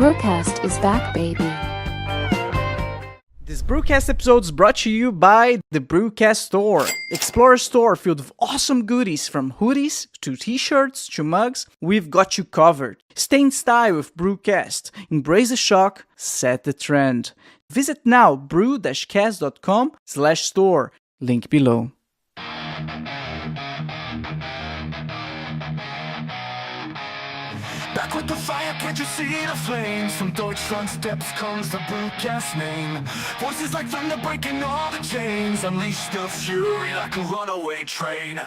BruCast is back, baby. This BruCast episode is brought to you by the BruCast Store. Explore a store filled with awesome goodies from hoodies to t-shirts to mugs. We've got you covered. Stay in style with BruCast. Embrace the shock, set the trend. Visit now bru-cast.com/store. Link below. Back with the fire, can't you see the flames? From Deutschland steps comes the BruCast name. Voices like thunder breaking all the chains. Unleash the fury like a runaway train.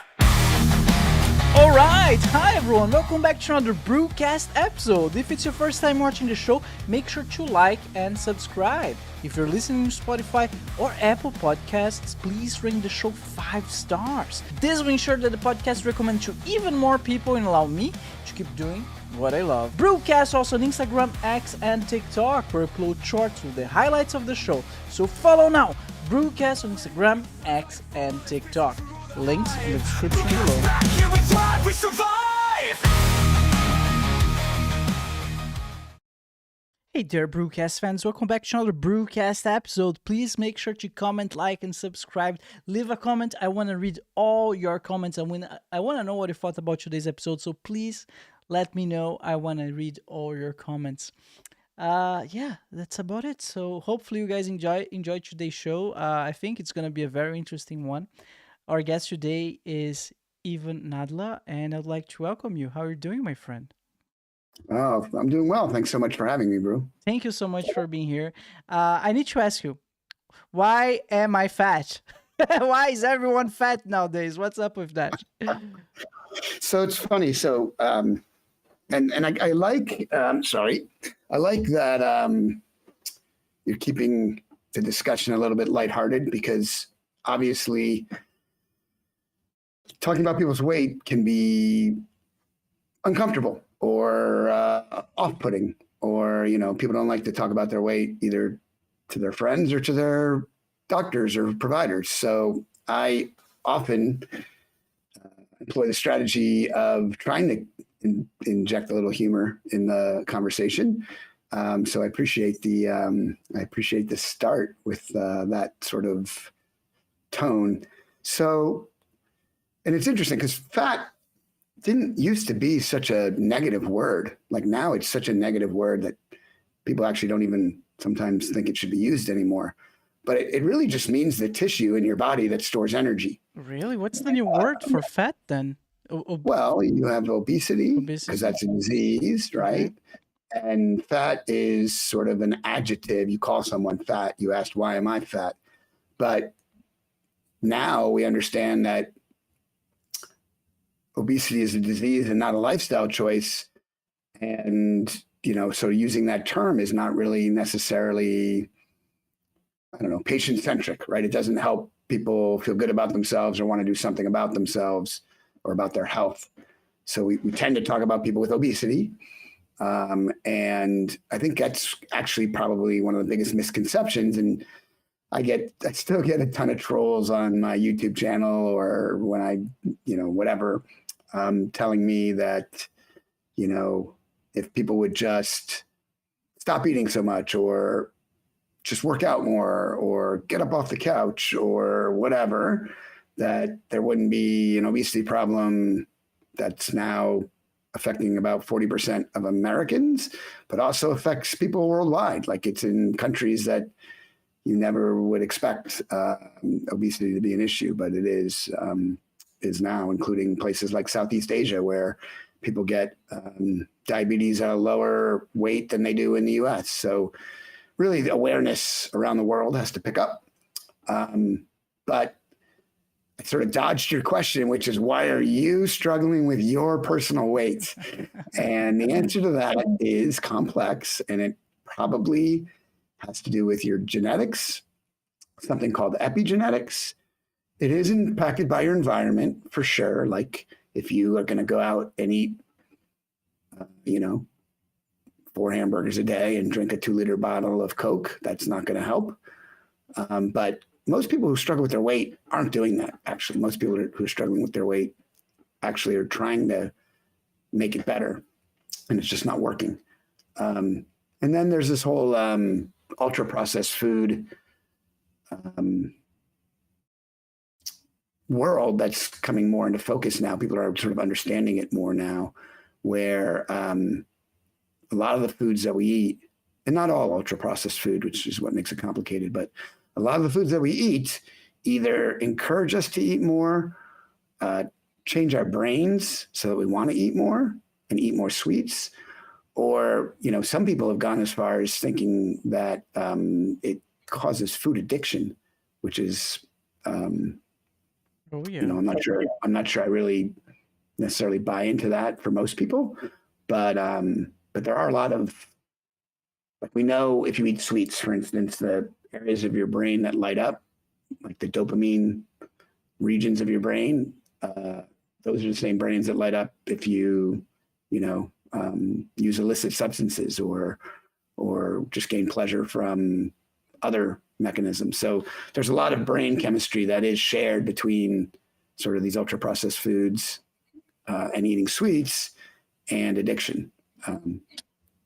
Alright, hi everyone, welcome back to another BruCast episode. If it's your first time watching the show, make sure to like and subscribe. If you're listening to Spotify or Apple Podcasts, please ring the show 5 stars. This will ensure that the podcast recommends to even more people and allow me to keep doing what I love. BruCast also on Instagram, X, and TikTok, where I upload shorts with the highlights of the show. So follow now, BruCast on Instagram, X, and TikTok. Links in the description below. Here we thrive, we survive! Hey there, BruCast fans. Welcome back to another BruCast episode. Please make sure to comment, like, and subscribe. Leave a comment. I want to read all your comments. I want to know what you thought about today's episode. So please let me know. I want to read all your comments. Yeah, that's about it. So hopefully you guys enjoy today's show. I think it's going to be a very interesting one. Our guest today is Nadler, and I'd like to welcome you. How are you doing, my friend? Oh, I'm doing well. Thanks so much for having me, bro. Thank you so much for being here. I need to ask you, why am I fat? Why is everyone fat nowadays? What's up with that? So it's funny. So, I like, I like that you're keeping the discussion a little bit lighthearted, because obviously talking about people's weight can be uncomfortable or off-putting, or, people don't like to talk about their weight either to their friends or to their doctors or providers. So I often employ the strategy of trying to inject a little humor in the conversation. So I appreciate the start with that sort of tone. So, and it's interesting because fat didn't used to be such a negative word. Like now it's such a negative word that people actually don't even sometimes think it should be used anymore. But it really just means the tissue in your body that stores energy. Really? What's the new word for fat then? Well, you have obesity, because that's a disease, right? Okay. And fat is sort of an adjective. You call someone fat. You asked, why am I fat? But now we understand that obesity is a disease and not a lifestyle choice. And, so using that term is not really necessarily, patient-centric, right? It doesn't help people feel good about themselves or want to do something about themselves or about their health. So we tend to talk about people with obesity. And I think that's actually probably one of the biggest misconceptions. And I still get a ton of trolls on my YouTube channel or when I, whatever, telling me that, if people would just stop eating so much or just work out more or get up off the couch or whatever, that there wouldn't be an obesity problem that's now affecting about 40% of Americans, but also affects people worldwide. Like it's in countries that you never would expect obesity to be an issue, but it is now, including places like Southeast Asia, where people get diabetes at a lower weight than they do in the US. So really the awareness around the world has to pick up. But I sort of dodged your question, which is, why are you struggling with your personal weight? And the answer to that is complex, and it probably has to do with your genetics, something called epigenetics. It is impacted by your environment for sure. Like if you are going to go out and eat, 4 hamburgers a day and drink a 2-liter bottle of Coke, that's not going to help. But most people who struggle with their weight aren't doing that. Actually, most people who are struggling with their weight actually are trying to make it better, and it's just not working. And then there's this whole ultra processed food world that's coming more into focus now. People are sort of understanding it more now, where a lot of the foods that we eat, and not all ultra processed food, which is what makes it complicated, but a lot of the foods that we eat either encourage us to eat more, change our brains so that we want to eat more and eat more sweets, or some people have gone as far as thinking that it causes food addiction, which is Oh yeah. I'm not sure I really necessarily buy into that for most people, but there are a lot of, like, we know if you eat sweets, for instance, the areas of your brain that light up, like the dopamine regions of your brain, those are the same brains that light up if you use illicit substances or just gain pleasure from other mechanisms. So there's a lot of brain chemistry that is shared between sort of these ultra processed foods and eating sweets and addiction.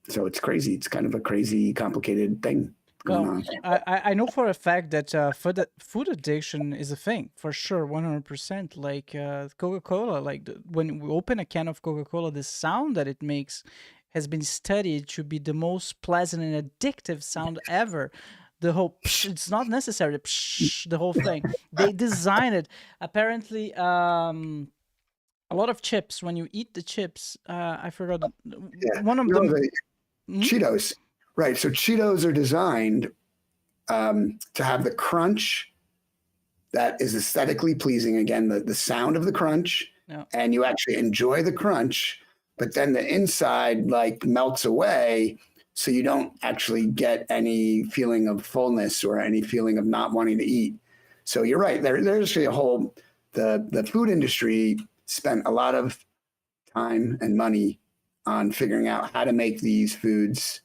So it's crazy. It's kind of a crazy, complicated thing going on. I know for a fact that food addiction is a thing for sure, 100%. Like Coca-Cola, like when we open a can of Coca-Cola, the sound that it makes has been studied to be the most pleasant and addictive sound ever. The whole it's not necessary, the whole thing. They designed it. Apparently, a lot of chips, when you eat the chips, I forgot, one of them. Cheetos. Right. So Cheetos are designed to have the crunch that is aesthetically pleasing. Again, the sound of the crunch, and you actually enjoy the crunch, but then the inside like melts away. So you don't actually get any feeling of fullness or any feeling of not wanting to eat. So you're right. There's actually the food industry spent a lot of time and money on figuring out how to make these foods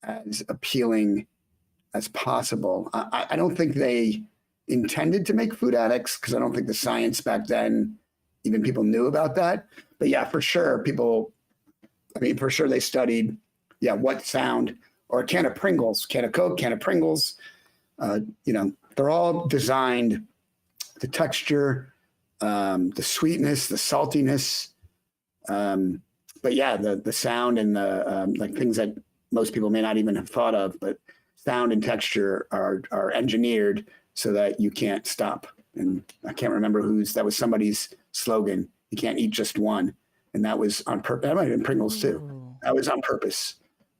as appealing as possible. I don't think they intended to make food addicts, because I don't think the science back then, even people knew about that. But yeah, for sure, for sure they studied, what sound, or a can of Pringles, can of Coke, can of Pringles, they're all designed, the texture, the sweetness, the saltiness, but yeah, the sound and the like things that most people may not even have thought of, but sound and texture are engineered so that you can't stop. And I can't remember that was somebody's slogan. You can't eat just one. And that was on purpose. That might have been Pringles too. That was on purpose.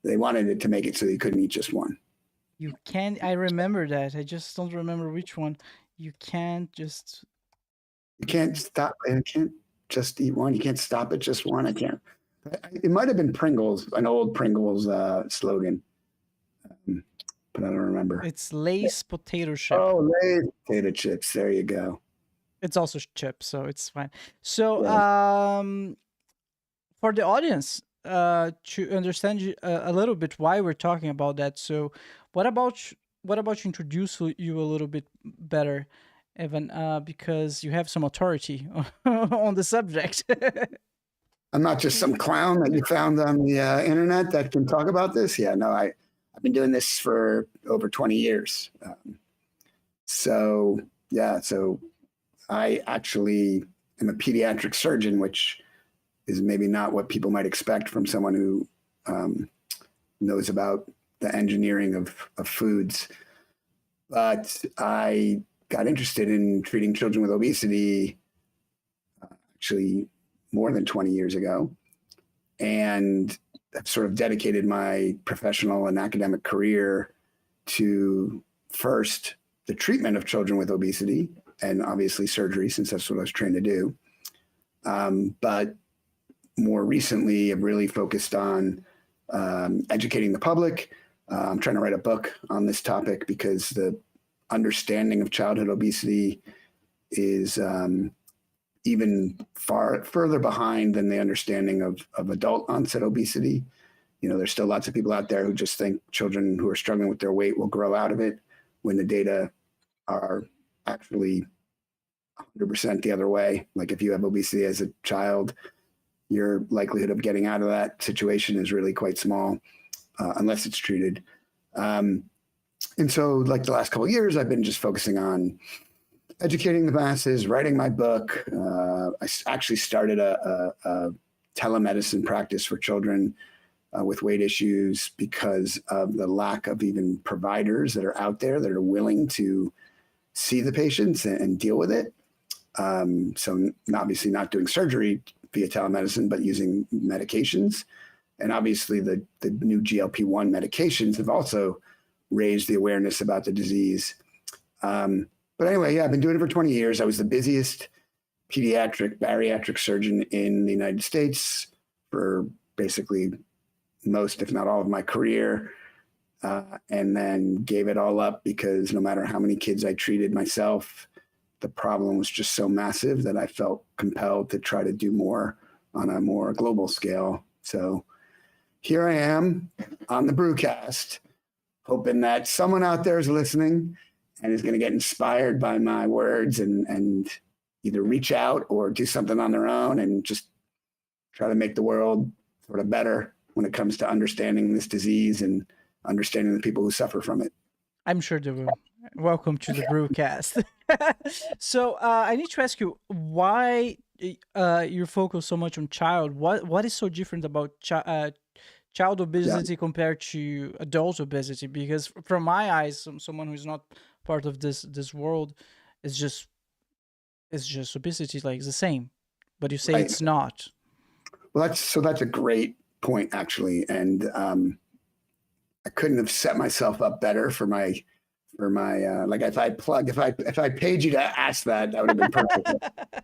They wanted it to make it so you couldn't eat just one. You can't, I remember that. I just don't remember which one. You can't stop. I can't just eat one. You can't stop at just one. I can't. It might have been Pringles, an old Pringles slogan, but I don't remember. It's Lay's potato chip. Oh, Lay's potato chips. There you go. It's also chips, so it's fine. So, for the audience, to understand a little bit why we're talking about that. So, what about you introduce you a little bit better, Evan? Because you have some authority on the subject. I'm not just some clown that you found on the internet that can talk about this. Yeah, no, I've been doing this for over 20 years. So I actually am a pediatric surgeon, which is maybe not what people might expect from someone who knows about the engineering of foods. But I got interested in treating children with obesity actually more than 20 years ago, and I've sort of dedicated my professional and academic career to first the treatment of children with obesity, and obviously surgery, since that's what I was trained to do. But more recently, I've really focused on educating the public. I'm trying to write a book on this topic because the understanding of childhood obesity is even further behind than the understanding of adult onset obesity. There's still lots of people out there who just think children who are struggling with their weight will grow out of it, when the data are actually 100% the other way. Like, if you have obesity as a child, your likelihood of getting out of that situation is really quite small. unless it's treated. And so like the last couple of years, I've been just focusing on educating the masses, writing my book. I actually started a telemedicine practice for children with weight issues because of the lack of even providers that are out there that are willing to see the patients and deal with it. So obviously not doing surgery via telemedicine, but using medications. And obviously the new GLP-1 medications have also raised the awareness about the disease. But anyway, yeah, I've been doing it for 20 years. I was the busiest pediatric bariatric surgeon in the United States for basically most, if not all, of my career. And then gave it all up because no matter how many kids I treated myself, the problem was just so massive that I felt compelled to try to do more on a more global scale. So here I am on the BruCast, hoping that someone out there is listening and is going to get inspired by my words and either reach out or do something on their own and just try to make the world sort of better when it comes to understanding this disease and understanding the people who suffer from it. I'm sure they will. Welcome to the BruCast. So I need to ask you why you focus so much on child. What is so different about child obesity compared to adult obesity? Because from my eyes, someone who's not part of this world, it's just obesity, like the same. But you say Right. it's not. Well, that's a great point actually, and I couldn't have set myself up better for my like if I paid you to ask that would have been perfect.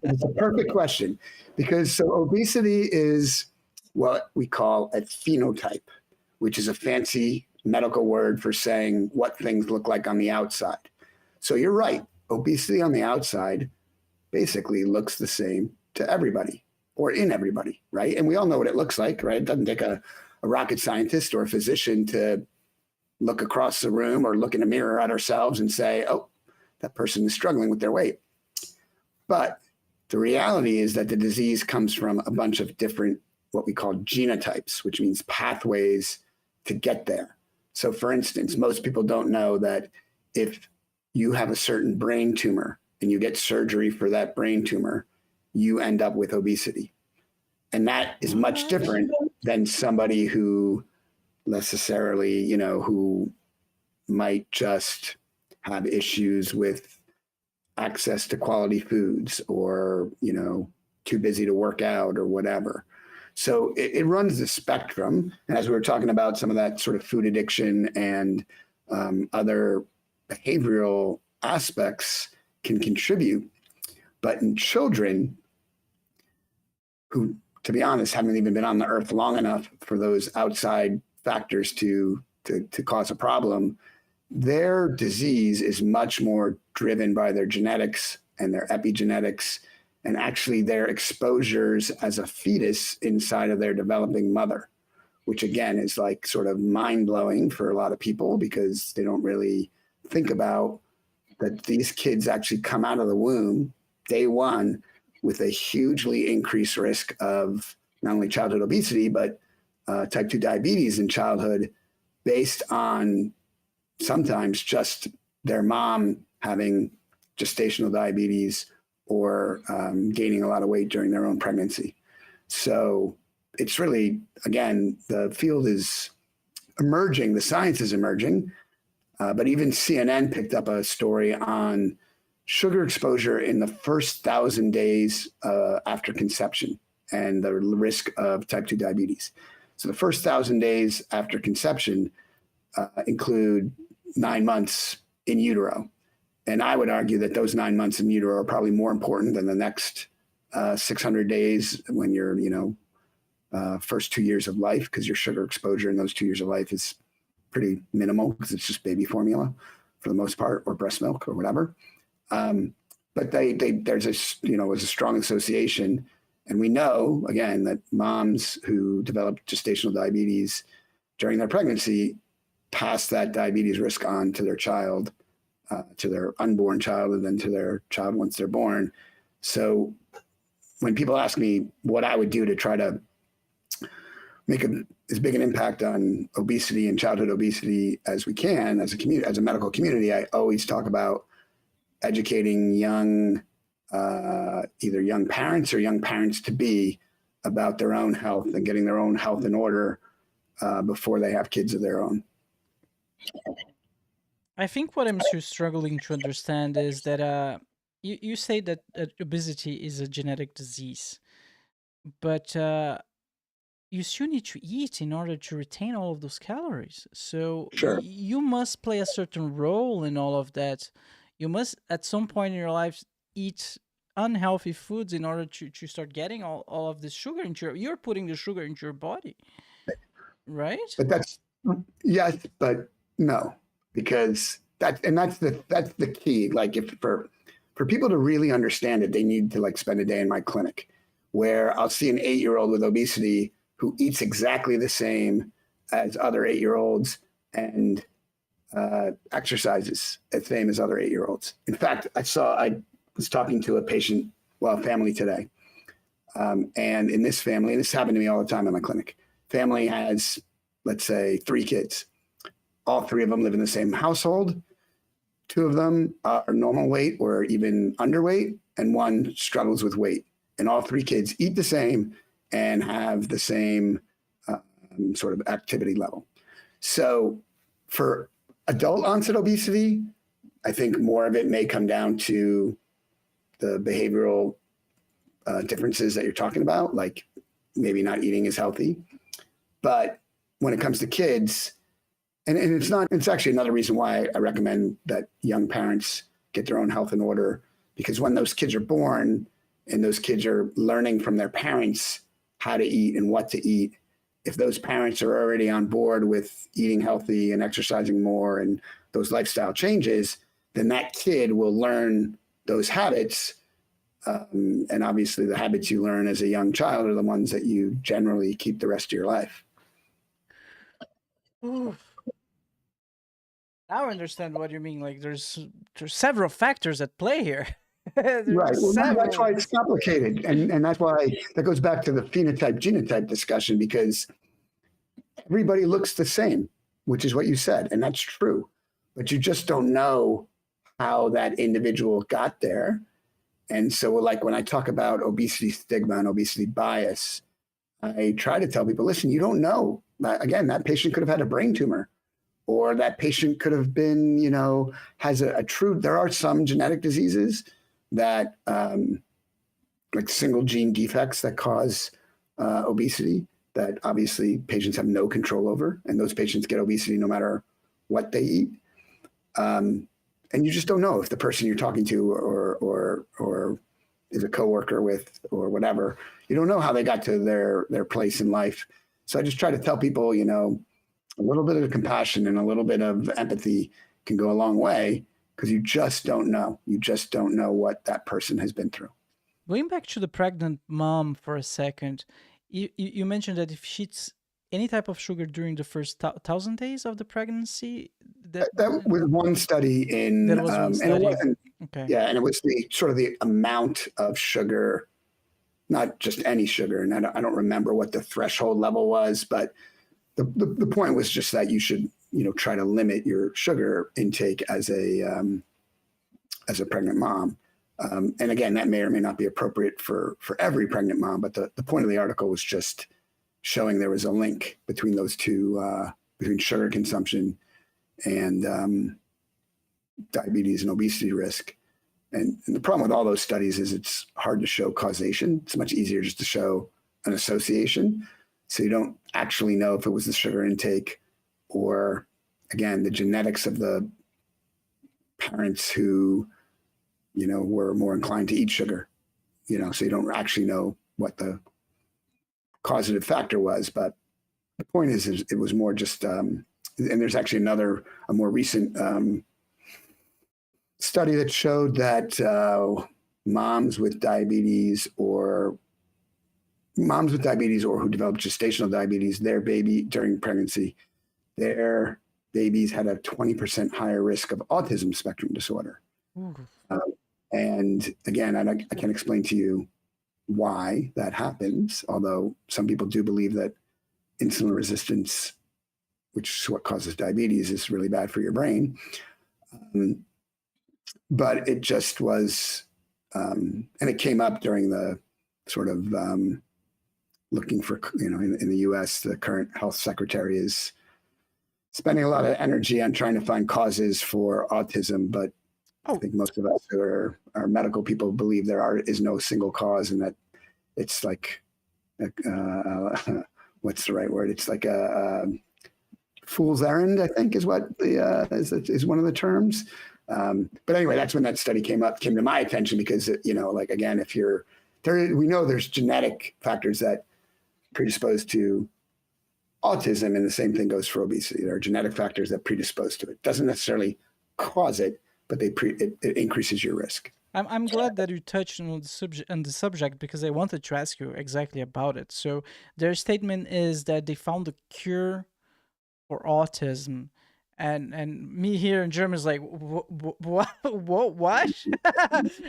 It's a perfect question because so obesity is what we call a phenotype, which is a fancy medical word for saying what things look like on the outside. So you're right. Obesity on the outside basically looks the same to everybody or in everybody, right? And we all know what it looks like, right? It doesn't take a rocket scientist or a physician to look across the room or look in a mirror at ourselves and say, oh, that person is struggling with their weight. But the reality is that the disease comes from a bunch of different, what we call genotypes, which means pathways to get there. So for instance, most people don't know that if you have a certain brain tumor and you get surgery for that brain tumor, you end up with obesity. And that is much different than somebody who necessarily, who might just have issues with access to quality foods or, too busy to work out or whatever. So it runs the spectrum. And as we were talking about some of that sort of food addiction and other behavioral aspects can contribute. But in children who, to be honest, haven't even been on the earth long enough for those outside factors to cause a problem, their disease is much more driven by their genetics and their epigenetics and actually their exposures as a fetus inside of their developing mother, which again is like sort of mind-blowing for a lot of people because they don't really think about that these kids actually come out of the womb day one with a hugely increased risk of not only childhood obesity, but type 2 diabetes in childhood based on sometimes just their mom having gestational diabetes or gaining a lot of weight during their own pregnancy. So it's really, again, the field is emerging, the science is emerging, but even CNN picked up a story on sugar exposure in the first 1,000 days after conception and the risk of type 2 diabetes. So the first 1,000 days after conception include 9 months in utero. And I would argue that those 9 months in utero are probably more important than the next 600 days when you're, first 2 years of life, because your sugar exposure in those 2 years of life is pretty minimal because it's just baby formula for the most part, or breast milk or whatever. But there's a strong association. And we know, again, that moms who develop gestational diabetes during their pregnancy pass that diabetes risk on to their child, to their unborn child, and then to their child once they're born. So when people ask me what I would do to try to make as big an impact on obesity and childhood obesity as we can as a community, as a medical community. I always talk about educating young, either young parents or young parents to be about their own health and getting their own health in order before they have kids of their own. I think what I'm still struggling to understand is that you say that obesity is a genetic disease, but you still need to eat in order to retain all of those calories. So Sure. you must play a certain role in all of that. You must, at some point in your life, eat unhealthy foods in order to start getting all of this sugar into you're putting the sugar into your body, right? But that's yes, but no, because that's the key. Like if for people to really understand it, they need to like spend a day in my clinic where I'll see an 8-year-old with obesity who eats exactly the same as other 8-year-olds and exercises the same as other 8-year-olds. In fact, I was talking to a family today. And in this family, and this happened to me all the time in my clinic, family has, let's say, 3 kids. All 3 of them live in the same household. 2 of them are normal weight or even underweight, and 1 struggles with weight. And all 3 kids eat the same and have the same sort of activity level. So for adult onset obesity, I think more of it may come down to the behavioral differences that you're talking about, like maybe not eating as healthy. But when it comes to kids, and it's actually another reason why I recommend that young parents get their own health in order, because when those kids are born and those kids are learning from their parents how to eat and what to eat, if those parents are already on board with eating healthy and exercising more and those lifestyle changes, then that kid will learn those habits. And obviously the habits you learn as a young child are the ones that you generally keep the rest of your life. Oof. Now I understand what you mean. Like there's several factors at play here. Right. Well, that's why it's complicated. And that's why that goes back to the phenotype genotype discussion, because everybody looks the same, which is what you said. And that's true. But you just don't know how that individual got there. And so like when I talk about obesity stigma and obesity bias, I try to tell people, listen, you don't know. Again, that patient could have had a brain tumor, or that patient could have been, has a true, there are some genetic diseases that like single gene defects that cause obesity that obviously patients have no control over. And those patients get obesity no matter what they eat. And you just don't know if the person you're talking to or is a coworker with or whatever, you don't know how they got to their place in life. So I just try to tell people, a little bit of compassion and a little bit of empathy can go a long way, because you just don't know. You just don't know what that person has been through. Going back to the pregnant mom for a second, you mentioned that if she eats any type of sugar during the first 1,000 days of the pregnancy, that was one study in, that was one study. And it wasn't, okay. Yeah, and it was the sort of the amount of sugar, not just any sugar. And I don't remember what the threshold level was, but the point was just that you should, try to limit your sugar intake as a pregnant mom. And again, that may or may not be appropriate for every pregnant mom, but the point of the article was just showing there was a link between those two, between sugar consumption and diabetes and obesity risk. And the problem with all those studies is it's hard to show causation. It's much easier just to show an association. So you don't actually know if it was the sugar intake or, again, the genetics of the parents who, were more inclined to eat sugar, so you don't actually know what the causative factor was. But the point is it was more just, and there's actually a more recent study that showed that moms with diabetes or who developed gestational diabetes, their baby during pregnancy, their babies had a 20% higher risk of autism spectrum disorder. And again, I can't explain to you why that happens, although some people do believe that insulin resistance, which is what causes diabetes, is really bad for your brain. But it just was, and it came up during the sort of looking for, in the US, the current health secretary is spending a lot of energy on trying to find causes for autism, but I think most of us who are medical people believe there is no single cause, and that it's like, what's the right word? It's like a fool's errand, I think, is what is one of the terms. But anyway, that's when that study came to my attention, because again, if you're there, we know there's genetic factors that predispose to autism, and the same thing goes for obesity. There are genetic factors that predispose to it. Doesn't necessarily cause it, but it increases your risk. I'm glad that you touched on the subject because I wanted to ask you exactly about it. So their statement is that they found a cure for autism, and me here in Germany is like, what?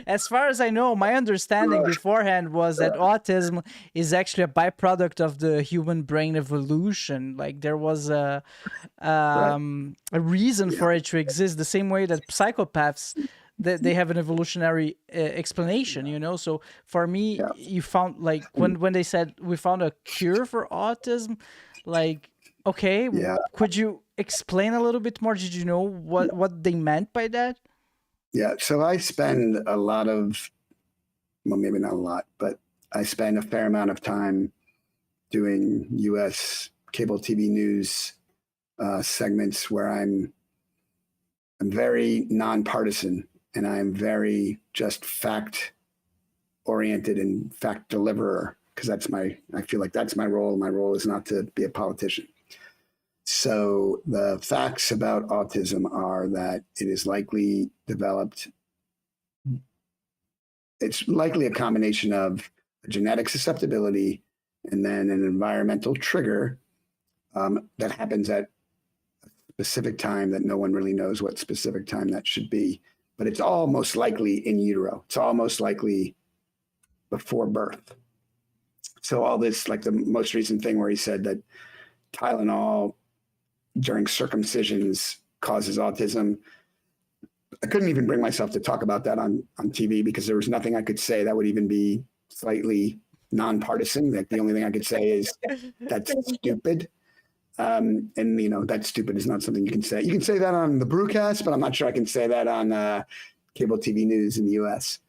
As far as I know, my understanding beforehand was that autism is actually a byproduct of the human brain evolution. Like there was a reason for it to exist, the same way that psychopaths, they have an evolutionary explanation, So for me, you found, like, when they said we found a cure for autism, like, okay, could you explain a little bit more? Did you know what they meant by that? Yeah, so I spend a lot of, well, maybe not a lot, but I spend a fair amount of time doing US cable TV news segments where I'm very nonpartisan, and I'm very just fact oriented and fact deliverer, because I feel like that's my role. My role is not to be a politician. So the facts about autism are that it is likely developed. It's likely a combination of a genetic susceptibility and then an environmental trigger that happens at a specific time that no one really knows what specific time that should be. But it's all most likely in utero. It's all most likely before birth. So all this, like the most recent thing where he said that Tylenol during circumcisions causes autism. I couldn't even bring myself to talk about that on TV, because there was nothing I could say that would even be slightly nonpartisan. Like the only thing I could say is that's stupid. And that's stupid is not something you can say. You can say that on the BruCast, but I'm not sure I can say that on cable TV news in the US.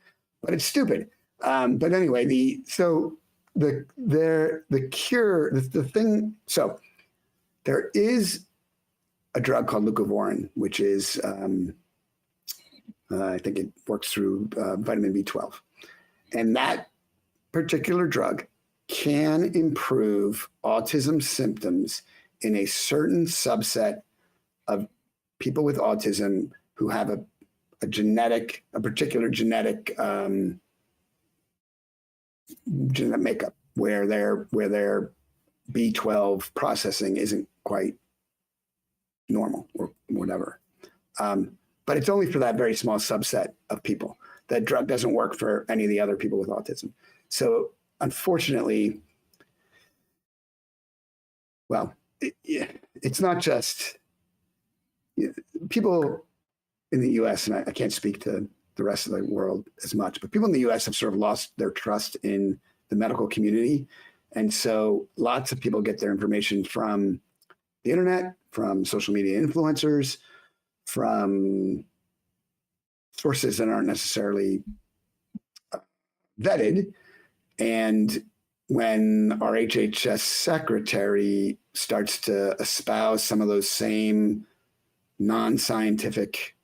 But it's stupid. But anyway, there is a drug called leucovorin, which is, I think it works through vitamin B12. And that particular drug can improve autism symptoms in a certain subset of people with autism who have a particular genetic makeup where their B12 processing isn't quite normal or whatever. But it's only for that very small subset of people. That drug doesn't work for any of the other people with autism. So unfortunately, it's not just people in the US, and I can't speak to the rest of the world as much, but people in the US have sort of lost their trust in the medical community. And so lots of people get their information from the internet, from social media influencers, from sources that aren't necessarily vetted. And when our HHS secretary starts to espouse some of those same non-scientific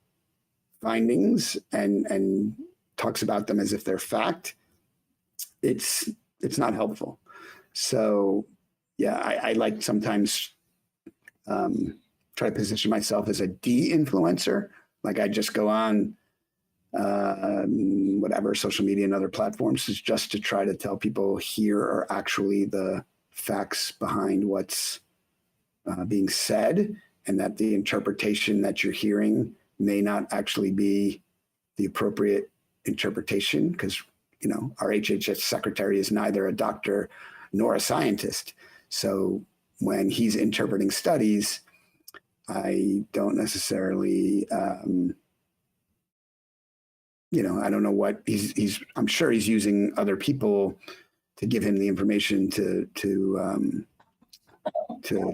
findings and talks about them as if they're fact, it's not helpful. So yeah, I like sometimes try to position myself as a de-influencer. Like I just go on whatever social media and other platforms is just to try to tell people here are actually the facts behind what's being said, and that the interpretation that you're hearing may not actually be the appropriate interpretation, because our HHS secretary is neither a doctor nor a scientist. So when he's interpreting studies, I don't necessarily, I don't know what I'm sure he's using other people to give him the information to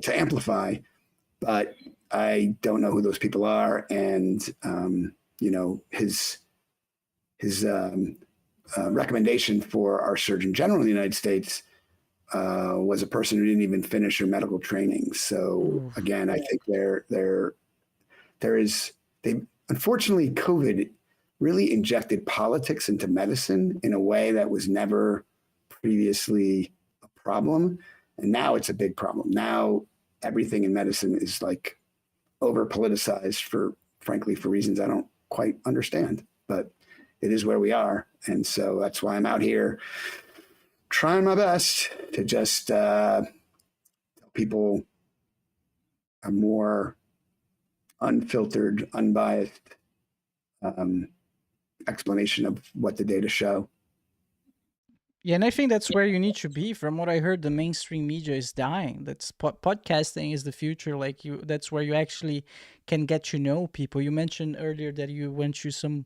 amplify, but I don't know who those people are. And, his recommendation for our Surgeon General in the United States was a person who didn't even finish her medical training. So again, I think unfortunately, COVID really injected politics into medicine in a way that was never previously a problem. And now it's a big problem. Now everything in medicine is like over politicized frankly, for reasons I don't quite understand, but it is where we are. And so that's why I'm out here trying my best to just tell people a more unfiltered, unbiased explanation of what the data show. Yeah, and I think that's where you need to be. From what I heard, the mainstream media is dying. That's podcasting is the future. Like that's where you actually can get to know people. You mentioned earlier that you went to some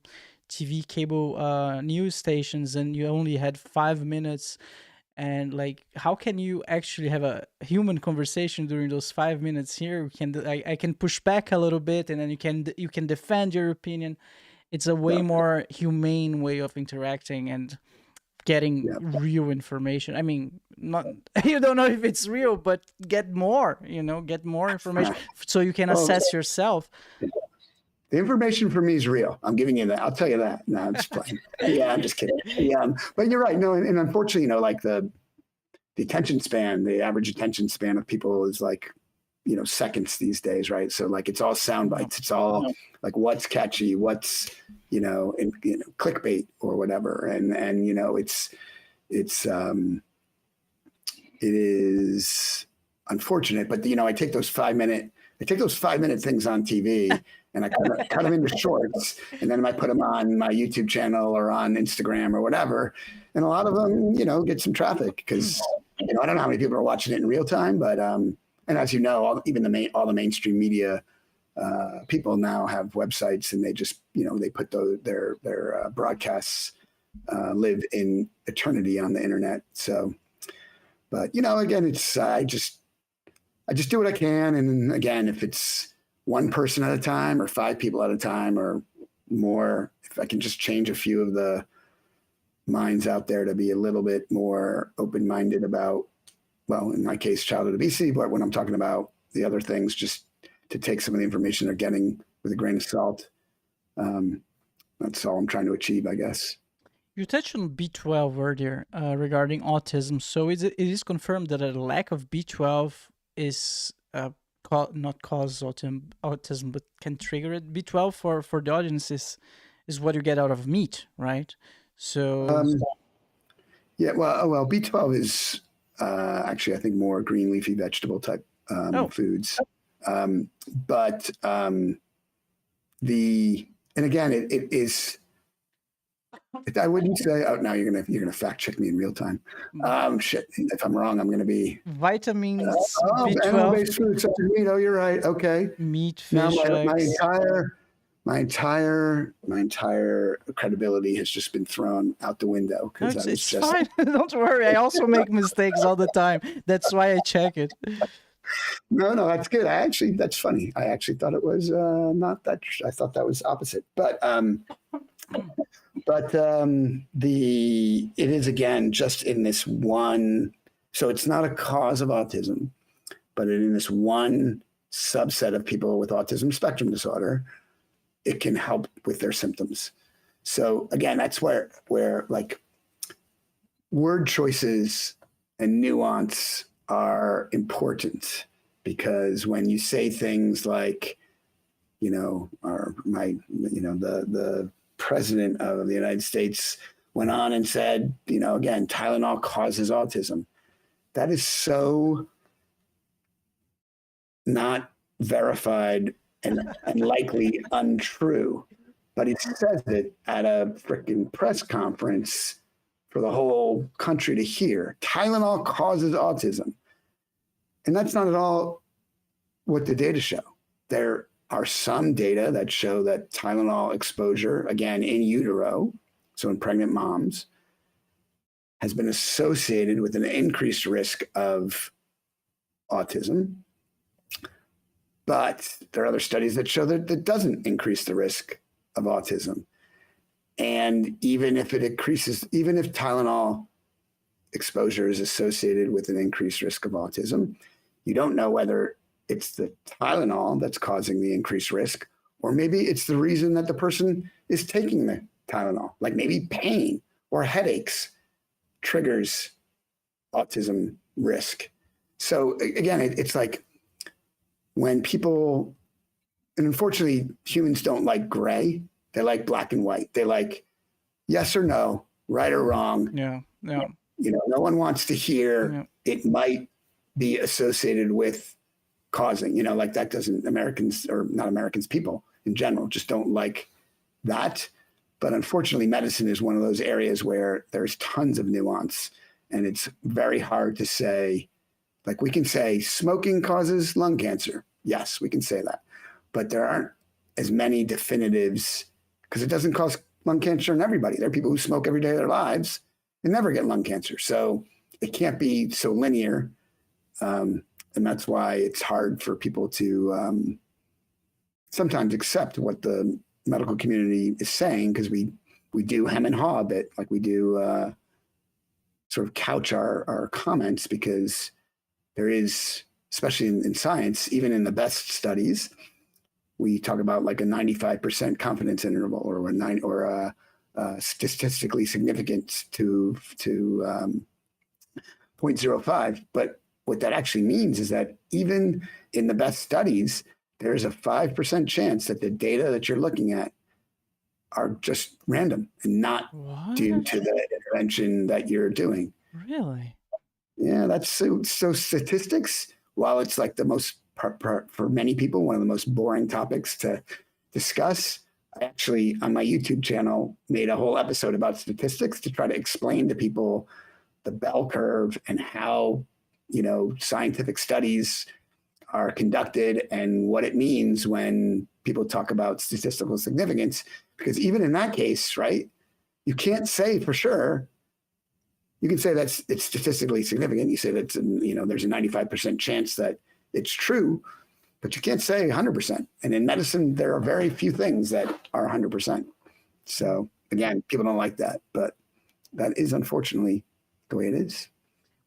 TV cable news stations and you only had 5 minutes. And like, how can you actually have a human conversation during those 5 minutes? Here, I can push back a little bit, and then you can defend your opinion. It's a way more humane way of interacting and getting real information. I mean, not you don't know if it's real, but get more information so you can assess yourself. The information for me is real. I'm giving you that. I'll tell you that. No, I'm just playing. Yeah, I'm just kidding. Yeah, but you're right. No, and unfortunately, like the attention span, the average attention span of people is like, seconds these days, right? So like it's all sound bites. It's all like what's catchy, what's clickbait or whatever, and it is unfortunate, but I take those 5 minute things on TV and I cut them into shorts, and then I put them on my YouTube channel or on Instagram or whatever, and a lot of them get some traffic because I don't know how many people are watching it in real time, but and as you know, all the mainstream media people now have websites, and they just they put their broadcasts live in eternity on the internet. So, but again, it's I just do what I can, and again, if it's one person at a time or 5 people at a time or more, if I can just change a few of the minds out there to be a little bit more open-minded about, well, in my case, childhood obesity, but when I'm talking about the other things, just to take some of the information they're getting with a grain of salt. That's all I'm trying to achieve, I guess. You touched on B12 earlier regarding autism. So it is confirmed that a lack of B12 is not cause autism, but can trigger it. B12 for the audience is what you get out of meat, right? So yeah, well, B12 is actually, I think, more green leafy vegetable type foods. But and again, it is. I wouldn't say. Oh, now you're gonna fact check me in real time. Shit. If I'm wrong, I'm gonna be vitamins. B12. Animal-based foods such as meat. Oh, you're right. Okay. Meat, fish. Now my entire credibility has just been thrown out the window because it's fine. Don't worry. I also make mistakes all the time. That's why I check it. No, that's good. That's funny. I actually thought it was not that. I thought that was opposite. But it is, again, just in this one. So it's not a cause of autism, but in this one subset of people with autism spectrum disorder, it can help with their symptoms. So again, that's where like word choices and nuance are important, because when you say things like, the president of the United States went on and said, again, Tylenol causes autism. That is so not verified and likely untrue. But he says it at a freaking press conference for the whole country to hear. Tylenol causes autism. And that's not at all what the data show. There are some data that show that Tylenol exposure, again, in utero, so in pregnant moms, has been associated with an increased risk of autism. But there are other studies that show that it doesn't increase the risk of autism. And even if it increases, even if Tylenol exposure is associated with an increased risk of autism, you don't know whether it's the Tylenol that's causing the increased risk, or maybe it's the reason that the person is taking the Tylenol, like maybe pain or headaches triggers autism risk. So again, it's like when people, and unfortunately humans don't like gray, they like black and white. They like yes or no, right or wrong. Yeah. You know, no one wants to hear it might be associated with causing, you know, like that doesn't, Americans, or not Americans, people in general just don't like that. But unfortunately, medicine is one of those areas where there's tons of nuance, and it's very hard to say, like we can say smoking causes lung cancer. Yes, we can say that. But there aren't as many definitives, because it doesn't cause lung cancer in everybody. There are people who smoke every day of their lives and never get lung cancer. So it can't be so linear. And that's why it's hard for people to sometimes accept what the medical community is saying, because we do hem and haw a bit, like we do sort of couch our comments, because there is, especially in science, even in the best studies, we talk about like a 95% confidence interval, or statistically significant to 0.05. But what that actually means is that even in the best studies, there's a 5% chance that the data that you're looking at are just random and not due to the intervention that you're doing. Really? Yeah, that's so statistics, while it's like the most, for many people, one of the most boring topics to discuss, I actually, on my YouTube channel, made a whole episode about statistics to try to explain to people the bell curve and how, you know, scientific studies are conducted and what it means when people talk about statistical significance. Because even in that case, right, you can't say for sure. You can say that it's statistically significant. You say that, you know, there's a 95% chance that it's true, but you can't say 100%. And in medicine, there are very few things that are 100%. So again, people don't like that, but that is unfortunately the way it is.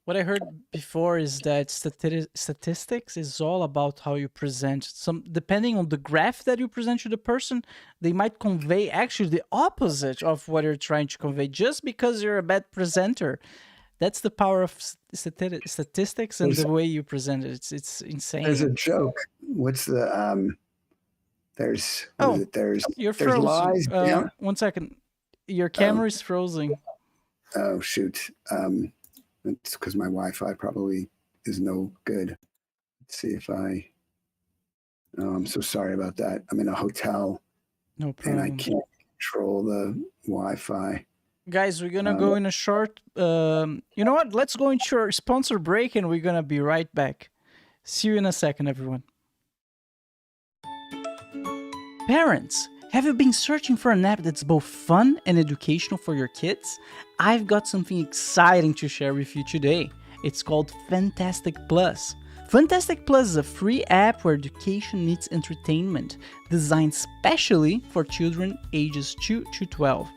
What I heard before is that statistics is all about how you present. Depending on the graph that you present to the person, they might convey actually the opposite of what you're trying to convey, just because you're a bad presenter. That's the power of statistics and the way you present it. It's insane. There's a joke. What's the you're frozen. Lies down. 1 second. Your camera is frozen. Oh shoot. It's because my Wi-Fi probably is no good. Let's see if I'm so sorry about that. I'm in a hotel. No problem. And I can't control the Wi-Fi. Guys, we're going to go in a short... you know what? Let's go into our sponsor break, and we're going to be right back. See you in a second, everyone. Parents, have you been searching for an app that's both fun and educational for your kids? I've got something exciting to share with you today. It's called FunTastic Plus. FunTastic Plus is a free app where education meets entertainment, designed specially for children ages 2 to 12.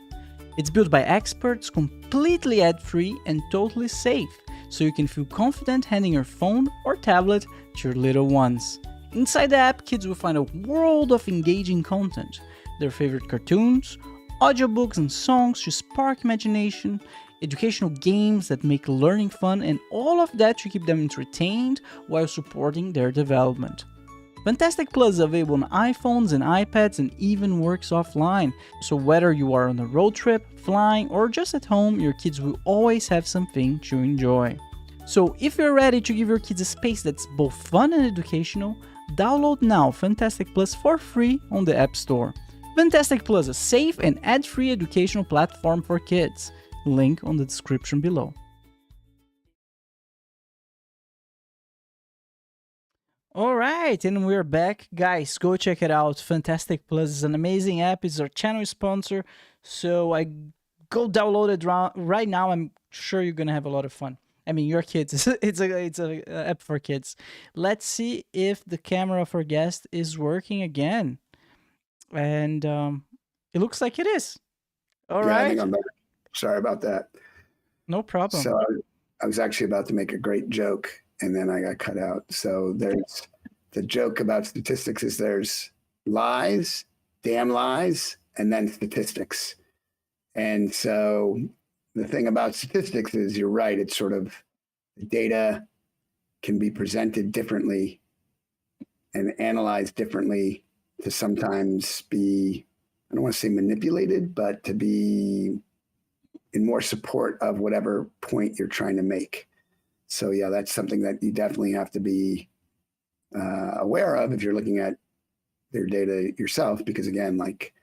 It's built by experts, completely ad-free and totally safe, so you can feel confident handing your phone or tablet to your little ones. Inside the app, kids will find a world of engaging content. Their favorite cartoons, audiobooks and songs to spark imagination, educational games that make learning fun, and all of that to keep them entertained while supporting their development. FunTastic Plus is available on iPhones and iPads and even works offline, so whether you are on a road trip, flying, or just at home, your kids will always have something to enjoy. So if you're ready to give your kids a space that's both fun and educational, download now FunTastic Plus for free on the App Store. FunTastic Plus, a safe and ad-free educational platform for kids. Link on the description below. All right, and we're back. Guys, go check it out. FunTastic Plus is an amazing app. It's our channel sponsor. So I go download it right now. I'm sure you're going to have a lot of fun. I mean, your kids. It's a app for kids. Let's see if the camera of our guest is working again. And it looks like it is. All Yeah, I right. think I'm back. Sorry about that. No problem. So I was actually about to make a great joke, and then I got cut out. So there's the joke about statistics is there's lies, damn lies, and then statistics. And so the thing about statistics is you're right. It's sort of the data can be presented differently and analyzed differently to sometimes be, I don't want to say manipulated, but to be in more support of whatever point you're trying to make. So yeah, that's something that you definitely have to be aware of if you're looking at their data yourself, because again, like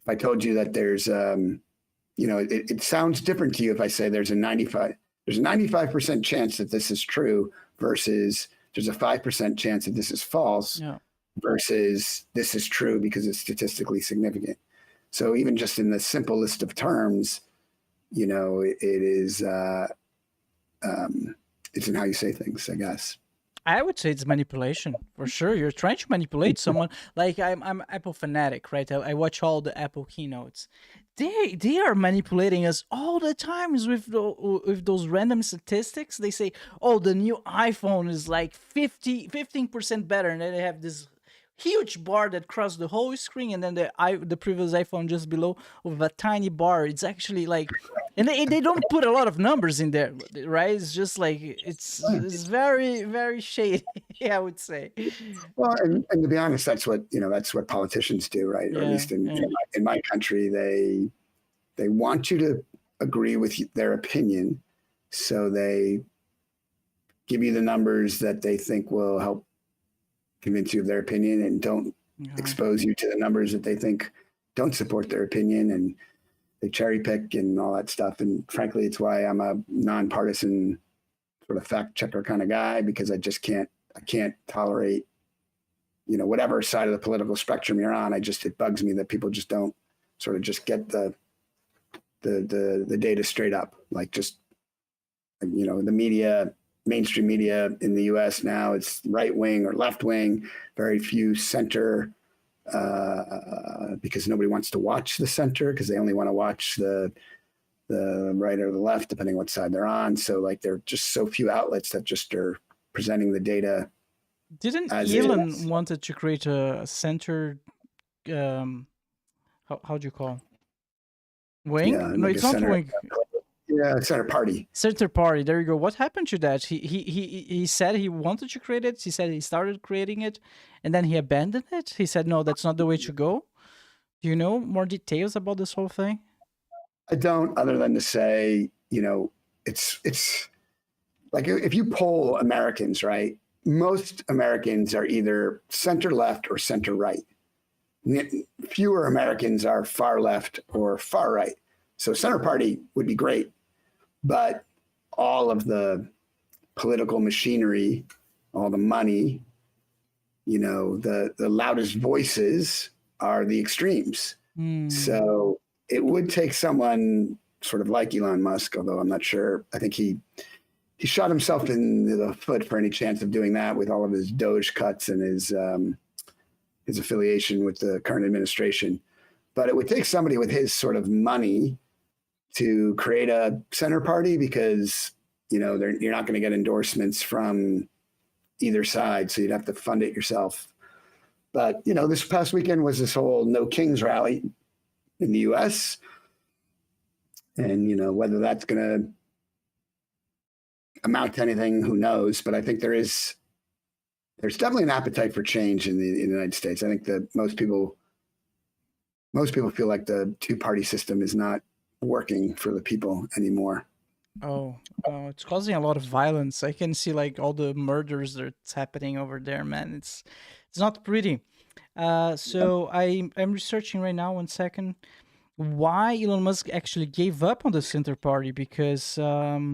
if I told you that there's, it sounds different to you if I say there's a 95% chance that this is true versus there's a 5% chance that this is false versus this is true because it's statistically significant. So even just in the simplest of terms, it is, it's in how you say things, I guess. I would say it's manipulation for sure. You're trying to manipulate someone. Like I'm Apple fanatic, right? I watch all the Apple keynotes. They are manipulating us all the times with those random statistics. They say, oh, the new iPhone is like 15% better, and then they have this huge bar that crosses the whole screen, and then the previous iPhone just below with a tiny bar. It's actually like, and they don't put a lot of numbers in there, right? It's just like it's very, very shady, I would say. Well, and to be honest, that's what politicians do, right? Or at least in my country, they want you to agree with their opinion, so they give you the numbers that they think will help convince you of their opinion, and don't expose you to the numbers that they think don't support their opinion, and they cherry pick and all that stuff. And frankly, it's why I'm a nonpartisan sort of fact checker kind of guy, because I can't tolerate, whatever side of the political spectrum you're on. It bugs me that people just don't sort of just get the data straight up. Like just, the media, mainstream media in the US now, it's right wing or left wing, very few center, because nobody wants to watch the center, because they only want to watch the right or the left, depending what side they're on. So like there are just so few outlets that just are presenting the data. Didn't Elon wanted to create a center, how do you call wing? Yeah, no, like it's not center, wing. Yeah, center party. Center party. There you go. What happened to that? He said he wanted to create it. He said he started creating it, and then he abandoned it. He said, no, that's not the way to go. Do you know more details about this whole thing? I don't, other than to say, it's like if you poll Americans, right? Most Americans are either center left or center right. Fewer Americans are far left or far right. So center party would be great, but all of the political machinery, all the money, the loudest voices are the extremes. So it would take someone sort of like Elon Musk, although I'm not sure. I think he shot himself in the foot for any chance of doing that with all of his Doge cuts and his affiliation with the current administration. But it would take somebody with his sort of money to create a center party, because you're not going to get endorsements from either side, so you'd have to fund it yourself. But this past weekend was this whole No Kings rally in the U.S., and whether that's going to amount to anything, who knows? But I think there's definitely an appetite for change in the United States. I think that most people feel like the two-party system is not working for the people anymore. Oh, it's causing a lot of violence. I can see like all the murders that's happening over there, man. It's not pretty. So I'm researching right now. 1 second. Why Elon Musk actually gave up on the center party? Because I,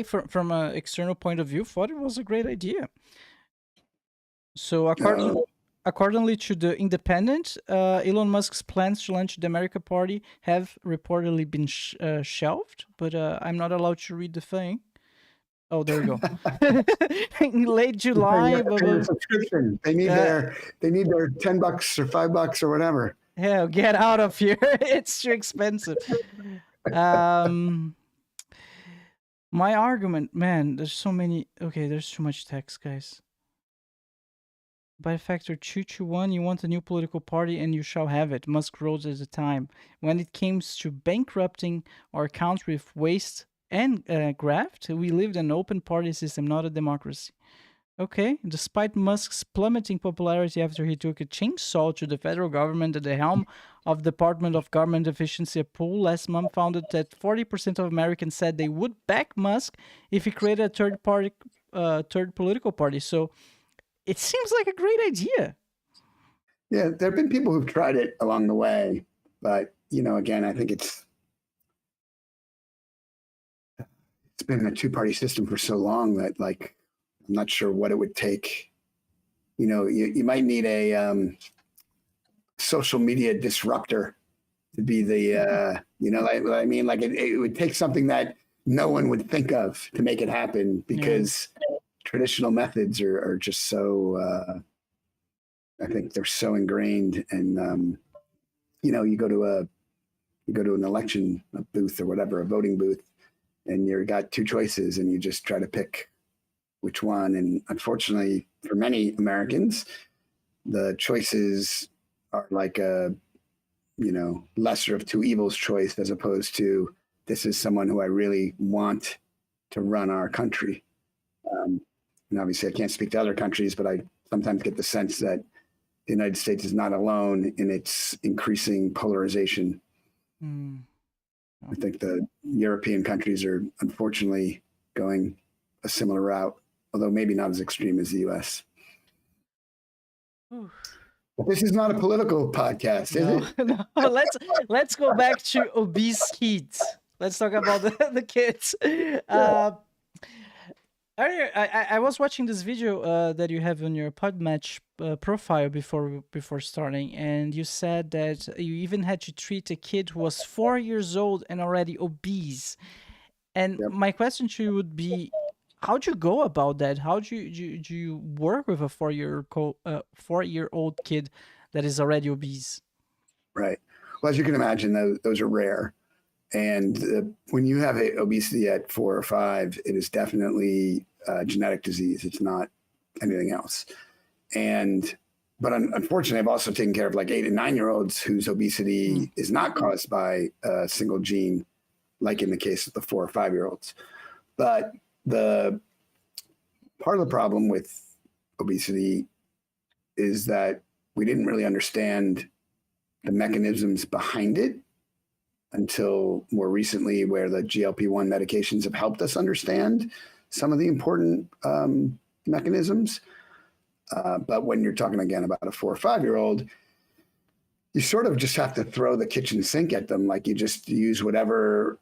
from an external point of view, thought it was a great idea. So accordingly to the Independent, Elon Musk's plans to launch the America Party have reportedly been shelved, but I'm not allowed to read the thing. Oh, there you go. In late July, Pay your subscription. They need their $10 or $5 or whatever. Yeah, get out of here. It's too expensive. My argument, man, there's so many. Okay, there's too much text, guys. By factor 2 to 1, you want a new political party and you shall have it. Musk wrote at the time. When it comes to bankrupting our country with waste and graft, we lived in an open party system, not a democracy. Okay, despite Musk's plummeting popularity after he took a chainsaw to the federal government at the helm of Department of Government Efficiency, a poll last month found that 40% of Americans said they would back Musk if he created a third political party. So it seems like a great idea. Yeah, there have been people who've tried it along the way, but again, I think it's been a two-party system for so long that I'm not sure what it would take. You might need a social media disruptor to be the it would take something that no one would think of to make it happen, because traditional methods are just so I think they're so ingrained, and you go to an election booth or whatever, a voting booth, and you got two choices and you just try to pick which one. And unfortunately for many Americans, the choices are like a lesser of two evils choice, as opposed to, this is someone who I really want to run our country. And obviously I can't speak to other countries, but I sometimes get the sense that the United States is not alone in its increasing polarization. I think the European countries are unfortunately going a similar route, although maybe not as extreme as the US. But this is not a political podcast, is it? No. Let's go back to obese kids. Let's talk about the kids. Earlier, I was watching this video that you have on your Podmatch profile before starting, and you said that you even had to treat a kid who was 4 years old and already obese. And my question to you would be, how'd you go about that? How do you work with a 4-year-old kid that is already obese? Right. Well, as you can imagine, those are rare. And when you have obesity at 4 or 5, it is definitely a genetic disease. It's not anything else. But unfortunately, I've also taken care of 8 and 9-year-olds whose obesity is not caused by a single gene, like in the case of the 4 or 5-year-olds. But the part of the problem with obesity is that we didn't really understand the mechanisms behind it until more recently, where the GLP-1 medications have helped us understand some of the important mechanisms. But when you're talking again about a 4 or 5-year-old, you sort of just have to throw the kitchen sink at them. You just use whatever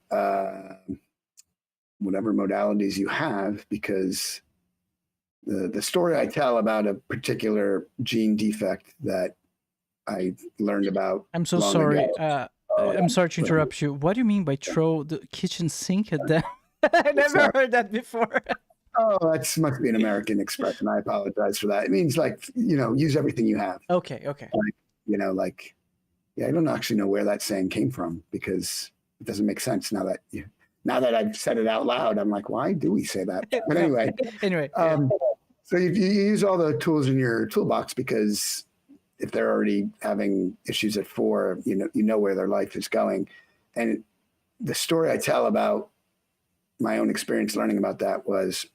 modalities you have, because the story I tell about a particular gene defect that I learned about. I'm so sorry. I'm sorry to interrupt you. What do you mean by throw the kitchen sink at them? I never heard that before. Oh, that must be an American expression. I apologize for that. It means use everything you have. Okay. I don't actually know where that saying came from, because it doesn't make sense now that I've said it out loud. I'm like, why do we say that? But anyway. So you use all the tools in your toolbox, because if they're already having issues at 4, you know where their life is going. And the story I tell about my own experience learning about that was,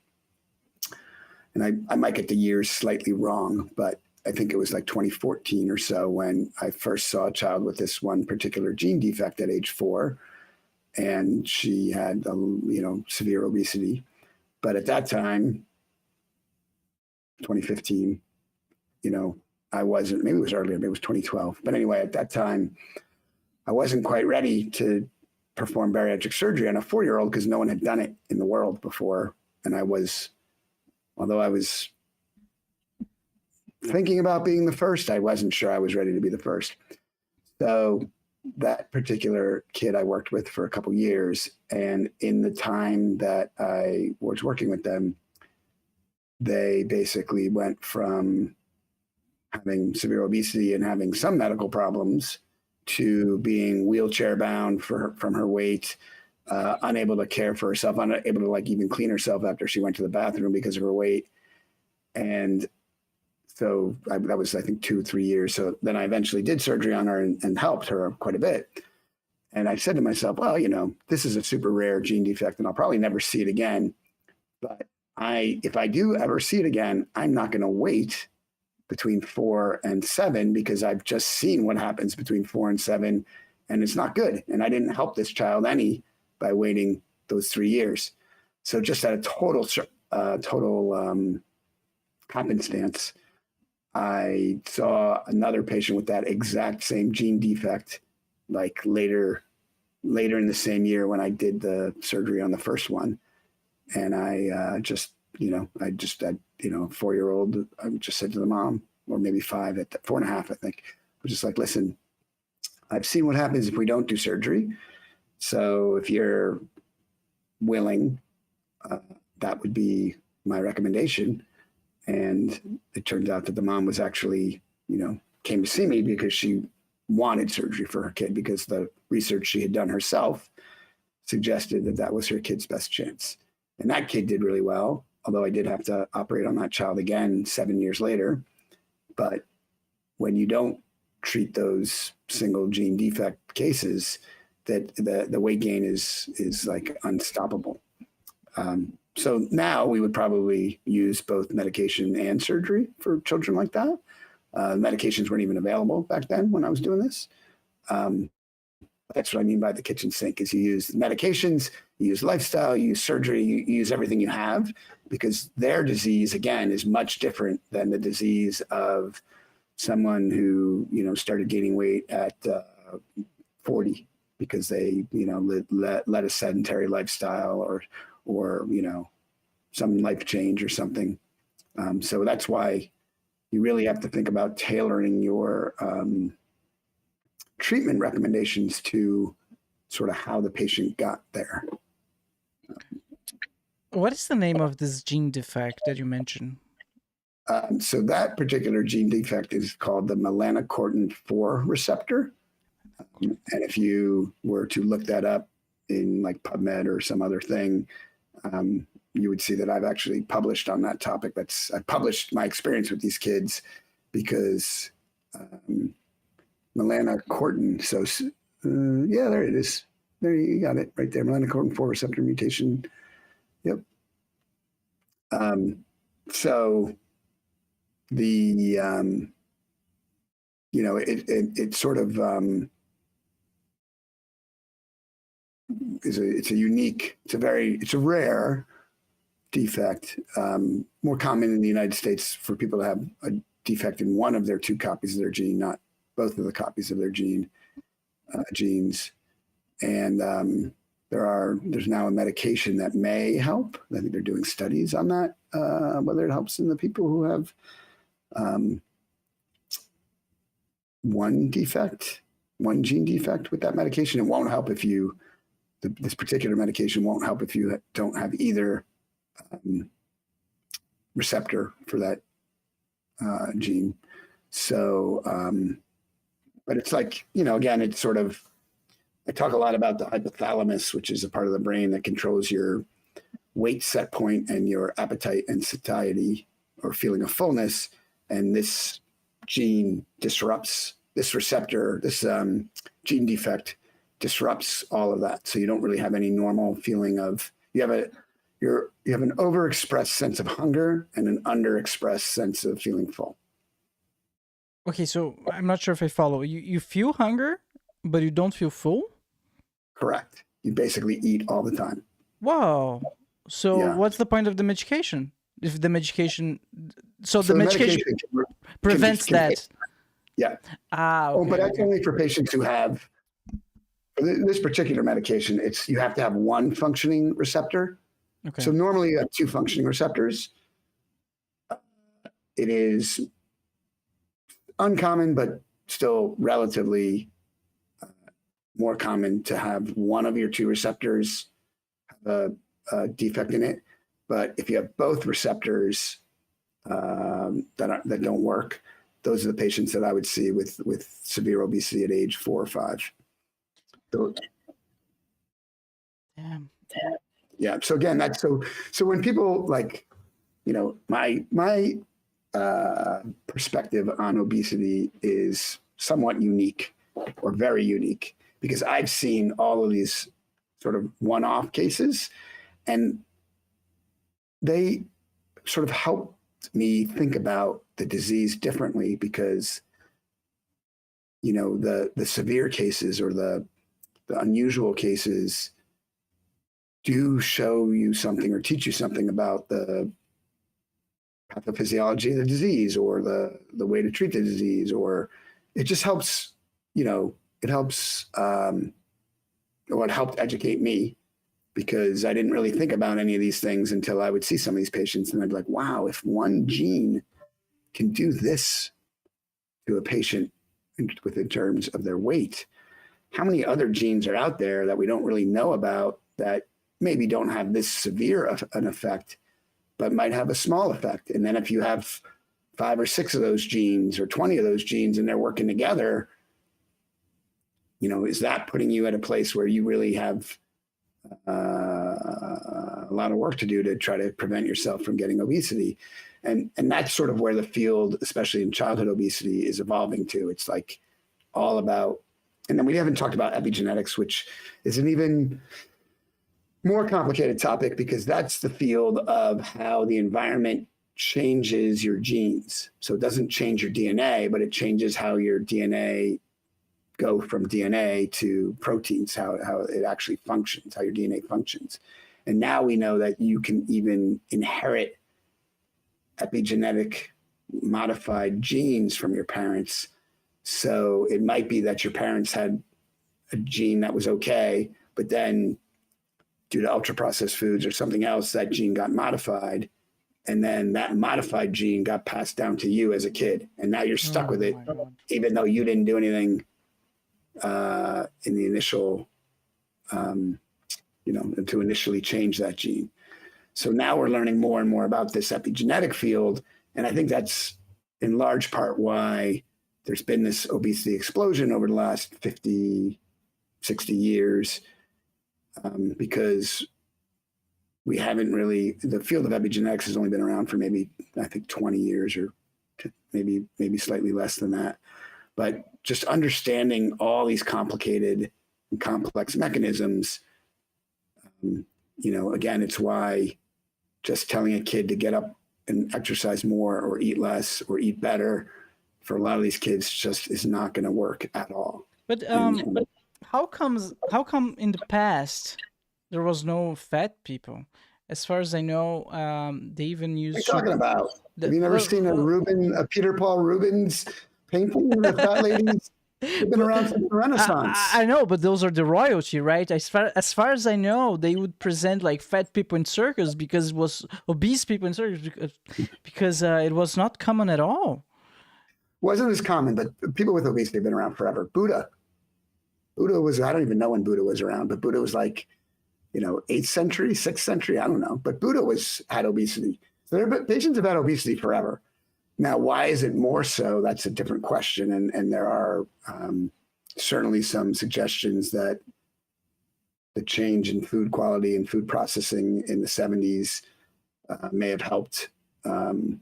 and I might get the years slightly wrong, but I think it was 2014 or so when I first saw a child with this one particular gene defect at age 4, and she had severe obesity. But at that time, 2015, I wasn't, maybe it was earlier, maybe it was 2012. But anyway, at that time, I wasn't quite ready to perform bariatric surgery on a 4-year-old, because no one had done it in the world before. And although I was thinking about being the first. I wasn't sure I was ready to be the first. So that particular kid I worked with for a couple years, and in the time that I was working with them, they basically went from having severe obesity and having some medical problems to being wheelchair bound from her weight, unable to care for herself, unable to like even clean herself after she went to the bathroom because of her weight. And so that was, I think, 2 or 3 years. So then I eventually did surgery on her and helped her quite a bit. And I said to myself, well, this is a super rare gene defect and I'll probably never see it again. But if I do ever see it again, I'm not going to wait between 4 and 7 because I've just seen what happens between 4 and 7 and it's not good. And I didn't help this child any by waiting those 3 years. So just at a total happenstance, I saw another patient with that exact same gene defect, like later in the same year when I did the surgery on the first one. And I just, a 4-year-old, I just said to the mom, or maybe 5 at 4.5, I think, I was just like, listen, I've seen what happens if we don't do surgery. So if you're willing, that would be my recommendation. And it turns out that the mom was actually, came to see me because she wanted surgery for her kid because the research she had done herself suggested that that was her kid's best chance. And that kid did really well, although I did have to operate on that child again 7 years later. But when you don't treat those single gene defect cases, that the weight gain is like unstoppable. So now we would probably use both medication and surgery for children like that. Medications weren't even available back then when I was doing this. That's what I mean by the kitchen sink is you use medications, you use lifestyle, you use surgery, you use everything you have because their disease, again, is much different than the disease of someone who, started gaining weight at 40 because they, led a sedentary lifestyle or some life change or something. So that's why you really have to think about tailoring your treatment recommendations to sort of how the patient got there. What is the name of this gene defect that you mentioned? So that particular gene defect is called the melanocortin-4 receptor. And if you were to look that up in like PubMed or some other thing, you would see that I've actually published on that topic. I published my experience with these kids because melanocortin. So yeah, there it is. There you got it right there. Melanocortin-4 receptor mutation. Yep. So the it sort of it's a rare defect, more common in the United States for people to have a defect in one of their 2 copies of their gene, not both of the copies of their genes. And there's now a medication that may help. I think they're doing studies on that, whether it helps in the people who have one gene defect with that medication. It won't help if this particular medication won't help if you don't have either receptor for that gene. So, but it's like, again, it's sort of, I talk a lot about the hypothalamus, which is a part of the brain that controls your weight set point and your appetite and satiety or feeling of fullness. And this gene disrupts this receptor, this gene defect disrupts all of that. So you don't really have any normal feeling of, you have an overexpressed sense of hunger and an underexpressed sense of feeling full. Okay, so I'm not sure if I follow. You feel hunger, but you don't feel full? Correct. You basically eat all the time. Wow. So Yeah. what's the point of the medication? If the medication... So the medication prevents that? Yeah. Okay, but that's only for patients who have... For this particular medication, you have to have one functioning receptor. Okay. So normally you have 2 functioning receptors. It is uncommon, but still relatively more common to have one of your two receptors have a defect in it. But if you have both receptors that don't work, those are the patients that I would see with severe obesity at age 4 or 5. So, Damn. yeah. So again, that's so when people like, my perspective on obesity is somewhat unique or very unique because I've seen all of these sort of one-off cases, and they sort of helped me think about the disease differently because, the severe cases or the unusual cases do show you something or teach you something about the pathophysiology of the disease or the way to treat the disease, or it just helps, it helps, or it helped educate me because I didn't really think about any of these things until I would see some of these patients and I'd be like, wow, if one gene can do this to a patient in terms of their weight, how many other genes are out there that we don't really know about that maybe don't have this severe an effect, but might have a small effect? And then if you have 5 or 6 of those genes or 20 of those genes and they're working together, is that putting you at a place where you really have a lot of work to do to try to prevent yourself from getting obesity? And that's sort of where the field, especially in childhood obesity, is evolving to. It's like all about, and then we haven't talked about epigenetics, which is an even more complicated topic because that's the field of how the environment changes your genes. So it doesn't change your DNA, but it changes how your DNA go from DNA to proteins, how it actually functions, how your DNA functions. And now we know that you can even inherit epigenetic modified genes from your parents. So it might be that your parents had a gene that was okay, but then due to ultra processed foods or something else, that gene got modified. And then that modified gene got passed down to you as a kid. And now you're stuck with it, even though you didn't do anything in the initial, to initially change that gene. So now we're learning more and more about this epigenetic field. And I think that's in large part why there's been this obesity explosion over the last 50, 60 years, because we haven't really, the field of epigenetics has only been around for maybe, I think 20 years or maybe slightly less than that. But just understanding all these complicated and complex mechanisms, again, it's why just telling a kid to get up and exercise more or eat less or eat better for a lot of these kids just is not going to work at all. But how come in the past there was no fat people? As far as I know, they even used. What are you talking about? Have you never seen a Peter Paul Rubens painting of the fat ladies? They've been around since the Renaissance. I know, but those are the royalty, right? As far as I know, they would present like fat people in circus because it was obese people in circus because it was not common at all. Wasn't as common, but people with obesity have been around forever. Buddha was, I don't even know when Buddha was around, but Buddha was like, 8th century, 6th century, I don't know. But Buddha had obesity. So patients have had obesity forever. Now, why is it more so? That's a different question. And there are certainly some suggestions that the change in food quality and food processing in the 70s may have helped the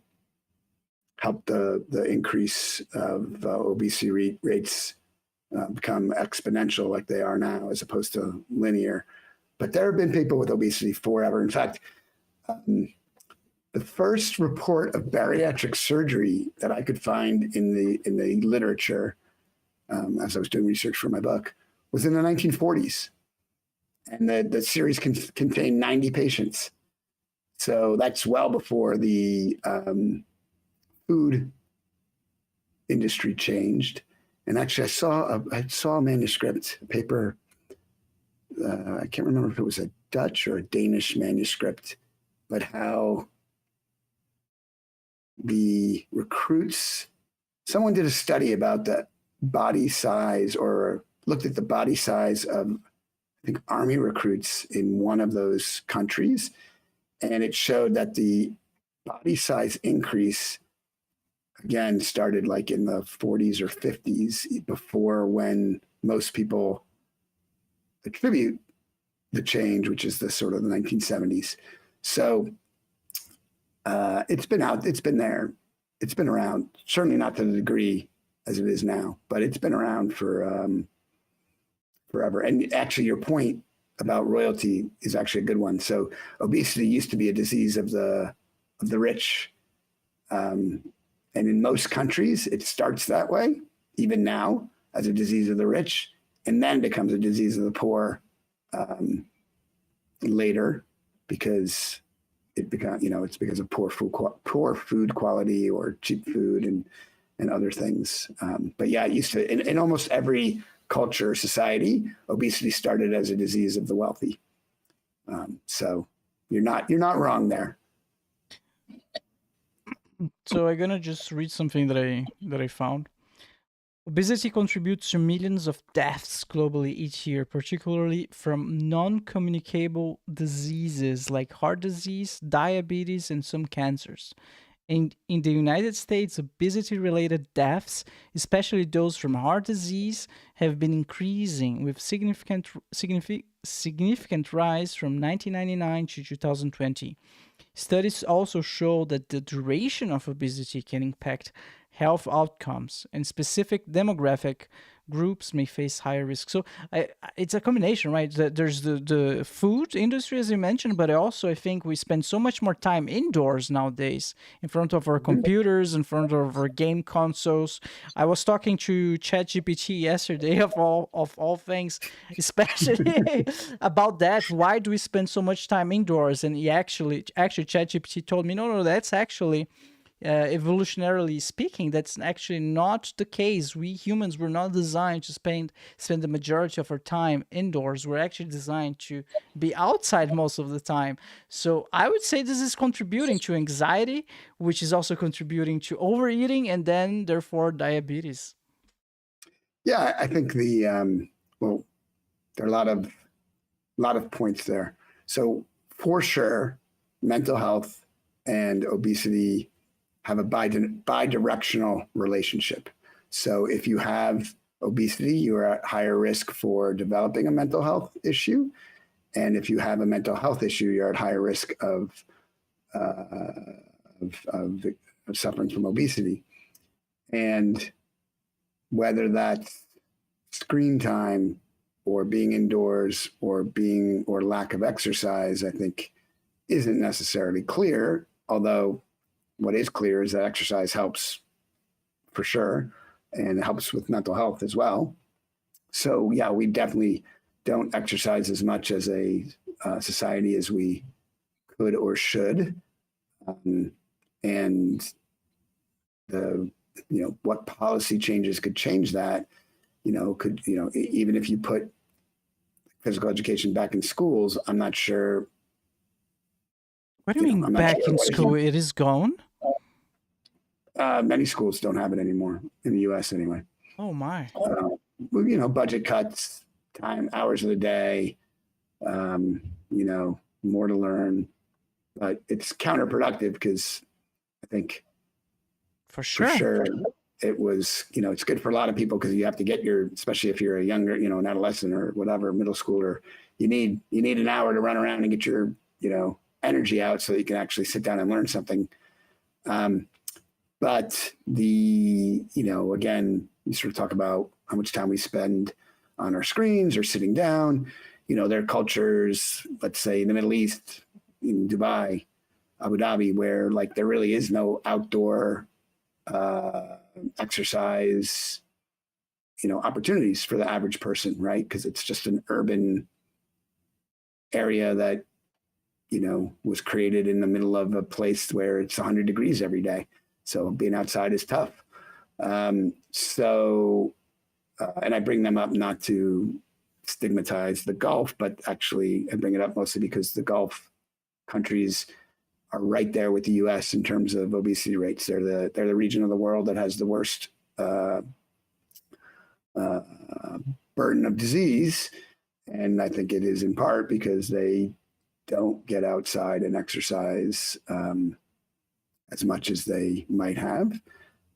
increase of obesity rates become exponential like they are now, as opposed to linear. But there have been people with obesity forever. In fact, the first report of bariatric surgery that I could find in the literature, as I was doing research for my book, was in the 1940s. And the series contained 90 patients. So that's well before the food industry changed. And actually, I saw a manuscript, a paper. I can't remember if it was a Dutch or a Danish manuscript, but how the recruits someone did a study about the body size, or looked at the body size of, I think, army recruits in one of those countries. And it showed that the body size increase, again, started like in the 40s or 50s, before when most people attribute the change, which is the sort of the 1970s. So it's been there, it's been around, certainly not to the degree as it is now, but it's been around for forever. And actually, your point about royalty is actually a good one. So obesity used to be a disease of the rich. And in most countries, it starts that way, even now, as a disease of the rich, and then becomes a disease of the poor later, because it's because of poor food quality or cheap food and other things. But yeah, it used to, in almost every culture, society, obesity started as a disease of the wealthy. So you're not wrong there. So I'm gonna just read something that I found. Obesity contributes to millions of deaths globally each year, particularly from non-communicable diseases like heart disease, diabetes, and some cancers. In the United States, obesity-related deaths, especially those from heart disease, have been increasing with significant rise from 1999 to 2020. Studies also show that the duration of obesity can impact health outcomes, and specific demographic groups may face higher risk. So it's a combination, right? There's the food industry, as you mentioned, but also I think we spend so much more time indoors nowadays, in front of our computers, in front of our game consoles. I was talking to ChatGPT yesterday, of all things, especially about that. Why do we spend so much time indoors? And he actually ChatGPT told me, no, that's actually, evolutionarily speaking, that's actually not the case. We humans were not designed to spend the majority of our time indoors. We're actually designed to be outside most of the time. So I would say this is contributing to anxiety, which is also contributing to overeating, and then therefore diabetes. Yeah, I think well, there are a lot of points there. So for sure, mental health and obesity have a bi-directional relationship. So if you have obesity, you are at higher risk for developing a mental health issue. And if you have a mental health issue, you're at higher risk of suffering from obesity. And whether that's screen time or being indoors or lack of exercise, I think isn't necessarily clear, although what is clear is that exercise helps for sure, and it helps with mental health as well. So yeah, we definitely don't exercise as much as a society as we could or should. And what policy changes could change that, even if you put physical education back in schools, I'm not sure. What do you mean back in school? It is gone? Many schools don't have it anymore, in the US anyway. Oh my. Budget cuts, hours of the day, more to learn. But it's counterproductive, because I think for sure it was, it's good for a lot of people, because you have to get especially if you're a younger, an adolescent or whatever, middle schooler, you need an hour to run around and get your, energy out so that you can actually sit down and learn something. But again, you sort of talk about how much time we spend on our screens or sitting down. There are cultures, let's say in the Middle East, in Dubai, Abu Dhabi, where like there really is no outdoor exercise, opportunities for the average person, right? Because it's just an urban area that, was created in the middle of a place where it's 100 degrees every day. So being outside is tough. And I bring them up not to stigmatize the Gulf, but actually I bring it up mostly because the Gulf countries are right there with the US in terms of obesity rates. They're the region of the world that has the worst burden of disease. And I think it is in part because they don't get outside and exercise as much as they might have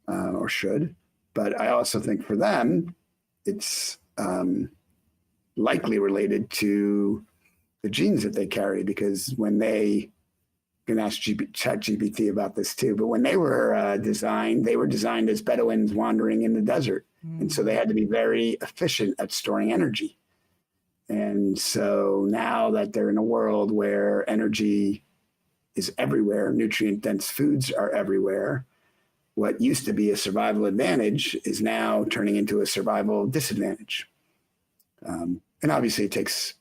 or should. But I also think for them, it's likely related to the genes that they carry, because when they can ask ChatGPT about this too, but when they were designed as Bedouins wandering in the desert. And so they had to be very efficient at storing energy. And so now that they're in a world where energy is everywhere, nutrient-dense foods are everywhere, what used to be a survival advantage is now turning into a survival disadvantage. And obviously it takes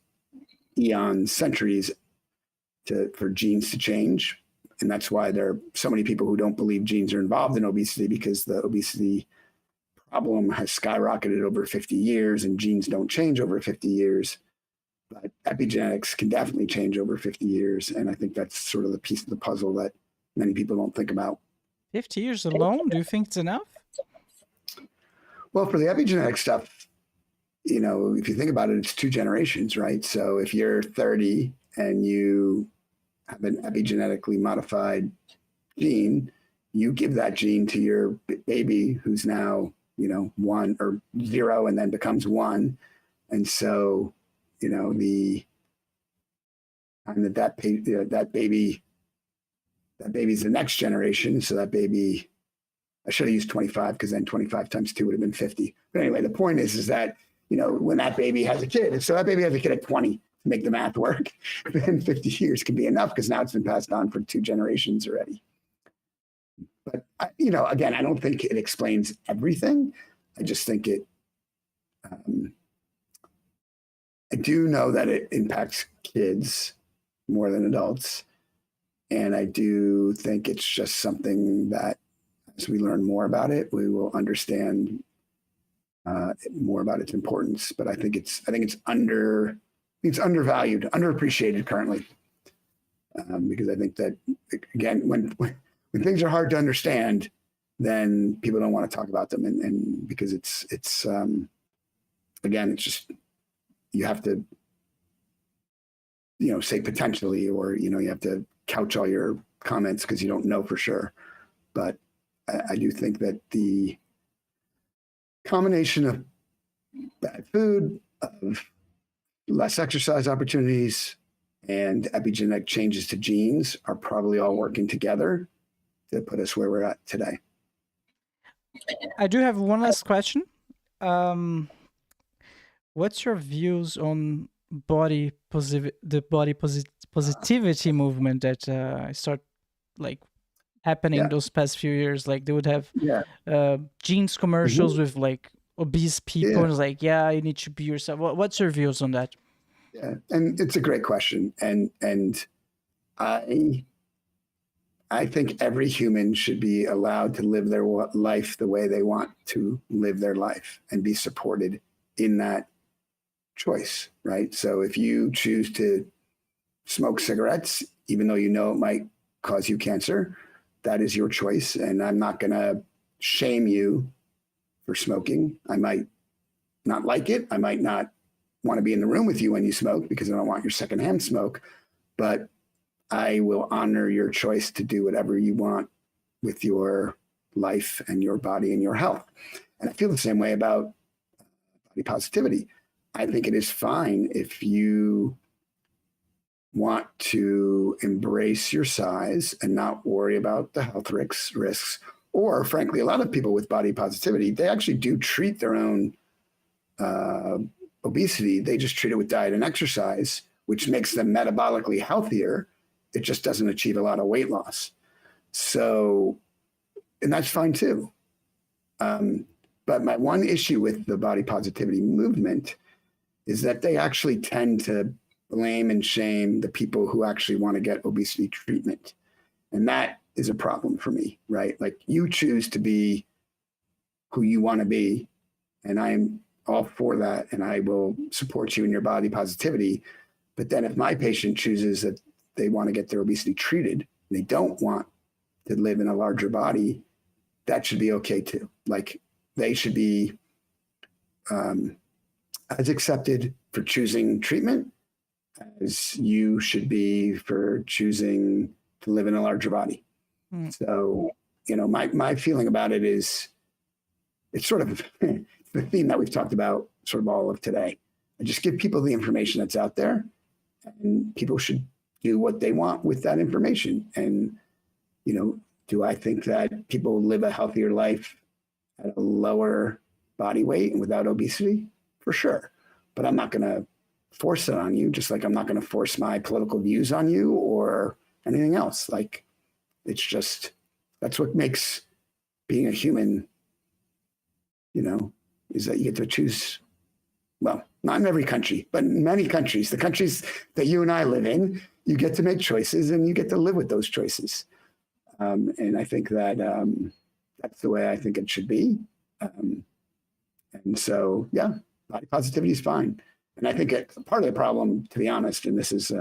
eons, centuries for genes to change. And that's why there are so many people who don't believe genes are involved in obesity, because the obesity problem has skyrocketed over 50 years and genes don't change over 50 years. But epigenetics can definitely change over 50 years. And I think that's sort of the piece of the puzzle that many people don't think about. 50 years alone? Do you think it's enough? Well, for the epigenetic stuff, you know, if you think about it, it's 2 generations, right? So if you're 30 and you have an epigenetically modified gene, you give that gene to your baby who's now, you know, 1 or 0 and then becomes 1. And so, you know, the time that baby's the next generation. So that baby, I should have used 25, because then 25 times 2 would have been 50. But anyway, the point is that, you know, when that baby has a kid, so that baby has a kid at 20 to make the math work, then 50 years can be enough, because now it's been passed on for 2 generations already. But, you know, again, I don't think it explains everything. I just think it, I do know that it impacts kids more than adults. And I do think it's just something that as we learn more about it, we will understand more about its importance. But I think it's undervalued, underappreciated currently. Because I think that, again, when things are hard to understand, then people don't want to talk about them. And because it's again, it's just, you have to, you know, say potentially, or, you know, you have to couch all your comments because you don't know for sure. But I do think that the combination of bad food, of less exercise opportunities, and epigenetic changes to genes are probably all working together to put us where we're at today. I do have one last question. What's your views on the body positivity movement that start like happening those past few years? Like they would have jeans commercials with like obese people, and it's like, yeah, you need to be yourself. What's your views on that? Yeah, and it's a great question, and I think every human should be allowed to live their life the way they want to live their life and be supported in that choice, right? So if you choose to smoke cigarettes, even though you know it might cause you cancer, that is your choice. And I'm not going to shame you for smoking. I might not like it. I might not want to be in the room with you when you smoke because I don't want your secondhand smoke, but I will honor your choice to do whatever you want with your life and your body and your health. And I feel the same way about body positivity. I think it is fine if you want to embrace your size and not worry about the health risks. Or frankly, a lot of people with body positivity, they actually do treat their own obesity. They just treat it with diet and exercise, which makes them metabolically healthier. It just doesn't achieve a lot of weight loss. So, and that's fine too. But my one issue with the body positivity movement is that they actually tend to blame and shame the people who actually want to get obesity treatment. And that is a problem for me, right? Like you choose to be who you want to be, and I'm all for that, and I will support you in your body positivity. But then if my patient chooses that they want to get their obesity treated, they don't want to live in a larger body, that should be okay too. Like they should be as accepted for choosing treatment as you should be for choosing to live in a larger body. So, my feeling about it is, it's sort of the theme that we've talked about sort of all of today. I just give people the information that's out there, and people should do what they want with that information. And, do I think that people live a healthier life at a lower body weight and without obesity? For sure. But I'm not going to force it on you, just like I'm not going to force my political views on you or anything else. Like, it's just, that's what makes being a human, is that you get to choose. Well, not in every country, but in many countries, the countries that you and I live in, you get to make choices and you get to live with those choices. And I think that that's the way I think it should be. And so, yeah, body positivity is fine. And I think part of the problem, to be honest, and this is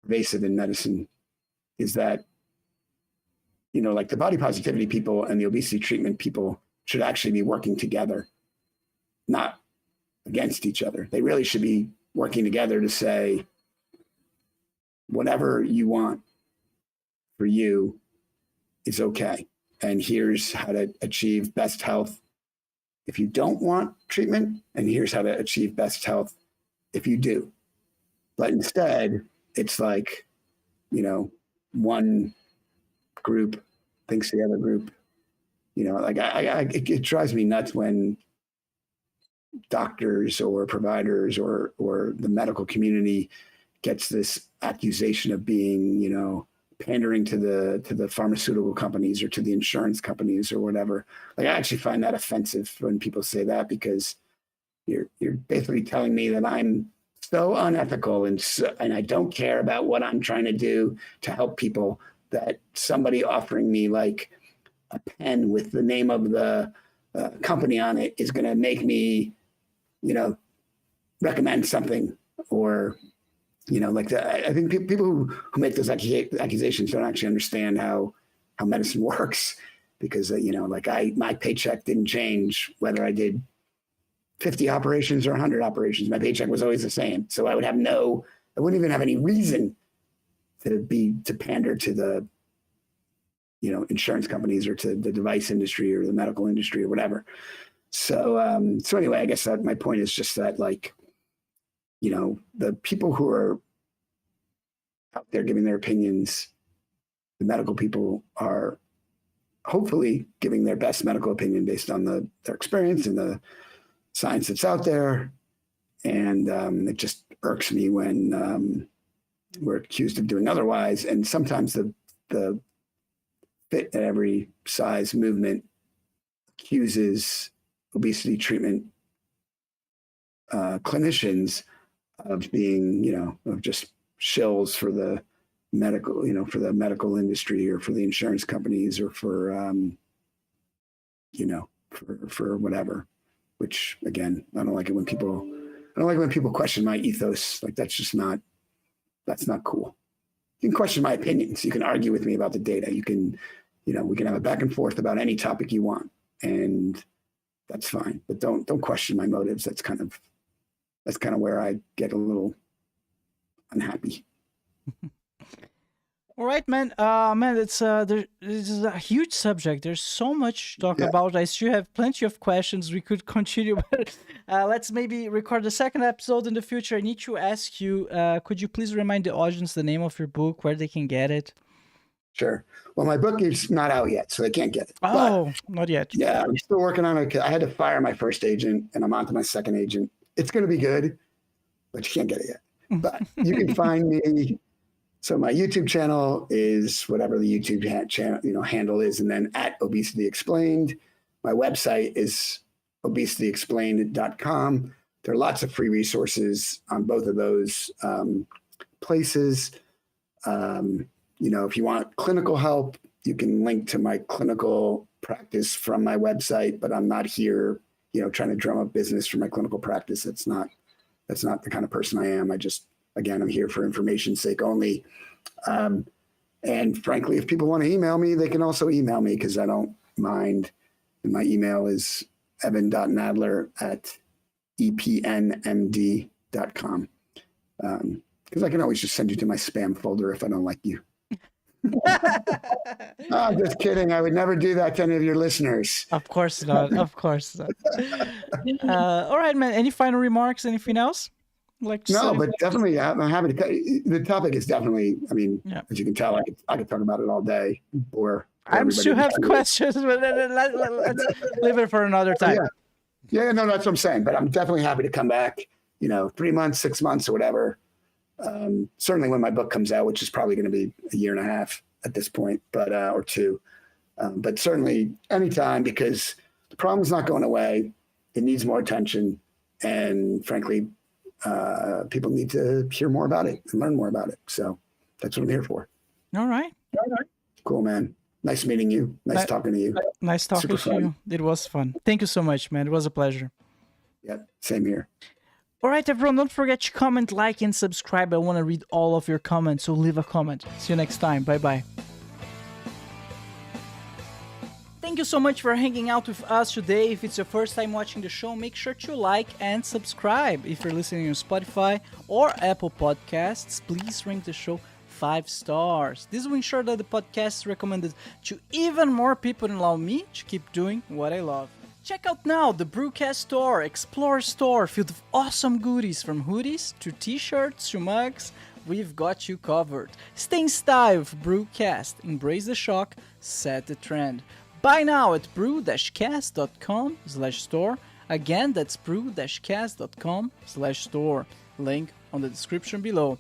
pervasive in medicine, is that, like the body positivity people and the obesity treatment people should actually be working together, not against each other. They really should be working together to say, whatever you want for you is okay. And here's how to achieve best health if you don't want treatment, and here's how to achieve best health if you do. But instead, it's like, one group thinks the other group, it drives me nuts when doctors or providers or the medical community gets this accusation of being, pandering to the pharmaceutical companies or to the insurance companies or whatever. Like, I actually find that offensive when people say that, because you're basically telling me that I'm so unethical and I don't care about what I'm trying to do to help people, that somebody offering me like a pen with the name of the company on it is going to make me, recommend something, or like that. I think people who make those accusations don't actually understand how medicine works, because my paycheck didn't change whether I did 50 operations or 100 operations. My paycheck was always the same. So I wouldn't even have any reason to pander to the insurance companies or to the device industry or the medical industry or whatever. So anyway, I guess that my point is just that, like, the people who are out there giving their opinions, the medical people are hopefully giving their best medical opinion based on their experience and the science that's out there. And it just irks me when we're accused of doing otherwise. And sometimes the fit at every size movement accuses obesity treatment clinicians of being, of just shills for the medical industry or for the insurance companies or for whatever. Which, again, I don't like it when people question my ethos. Like, that's not cool. You can question my opinions. You can argue with me about the data. You can, we can have a back and forth about any topic you want, and that's fine. But don't question my motives. That's kind of where I get a little unhappy. All right, man. This is a huge subject. There's so much to talk about. I still have plenty of questions. We could continue, but let's maybe record the second episode in the future. I need to ask you, could you please remind the audience the name of your book, where they can get it? Sure. Well, my book is not out yet, so they can't get it. Oh, but, not yet. Yeah, I'm still working on it. I had to fire my first agent, and I'm on to my second agent. It's going to be good, but you can't get it yet. But you can find me. So my YouTube channel is whatever the YouTube channel handle is, and then at Obesity Explained. My website is obesityexplained.com. There are lots of free resources on both of those places. If you want clinical help, you can link to my clinical practice from my website, but I'm not here, trying to drum up business for my clinical practice. That's not the kind of person I am. I'm here for information's sake only. And frankly, if people want to email me, they can also email me, because I don't mind, And my email is evan.nadler@epnmd.com. Because I can always just send you to my spam folder if I don't like you. I'm just kidding. I would never do that to any of your listeners. Of course not. Of course not. All right, man. Any final remarks? Anything else? Like to No, say? but definitely, I'm happy to. The topic is definitely. I mean, Yeah. as you can tell, I could talk about it all day. Or I'm sure have questions, but let's leave it for another time. Yeah, no, that's what I'm saying. But I'm definitely happy to come back. 3 months, 6 months, or whatever. Certainly when my book comes out, which is probably going to be a year and a half at this point, but or 2. But certainly anytime, because the problem's not going away. It needs more attention, and frankly, people need to hear more about it and learn more about it. So that's what I'm here for. All right. Cool, man. Nice meeting you. Nice talking to you. Nice talking to you. It was fun. Thank you so much, man. It was a pleasure. Yeah, same here. All right, everyone. Don't forget to comment, like, and subscribe. I want to read all of your comments, so leave a comment. See you next time. Bye-bye. Thank you so much for hanging out with us today. If it's your first time watching the show, make sure to like and subscribe. If you're listening on Spotify or Apple Podcasts, please rank the show 5 stars. This will ensure that the podcast is recommended to even more people and allow me to keep doing what I love. Check out now the BruCast store, Explore store, filled with awesome goodies from hoodies to t-shirts to mugs. We've got you covered. Stay in style with BruCast. Embrace the shock, set the trend. Buy now at bru-cast.com/store. Again, that's bru-cast.com/store. Link on the description below.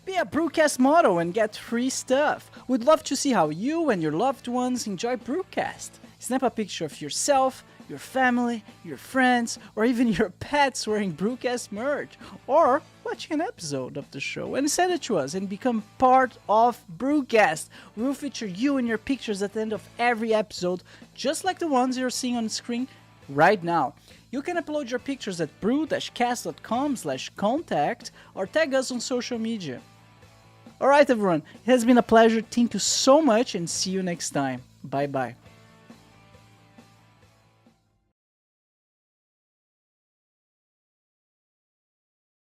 Be a BruCast model and get free stuff. We'd love to see how you and your loved ones enjoy BruCast. Snap a picture of yourself, your family, your friends, or even your pets wearing BruCast merch, or watching an episode of the show, and send it to us and become part of BruCast. We'll feature you and your pictures at the end of every episode, just like the ones you're seeing on screen right now. You can upload your pictures at bru-cast.com/contact or tag us on social media. Alright everyone, it has been a pleasure. Thank you so much and see you next time. Bye bye.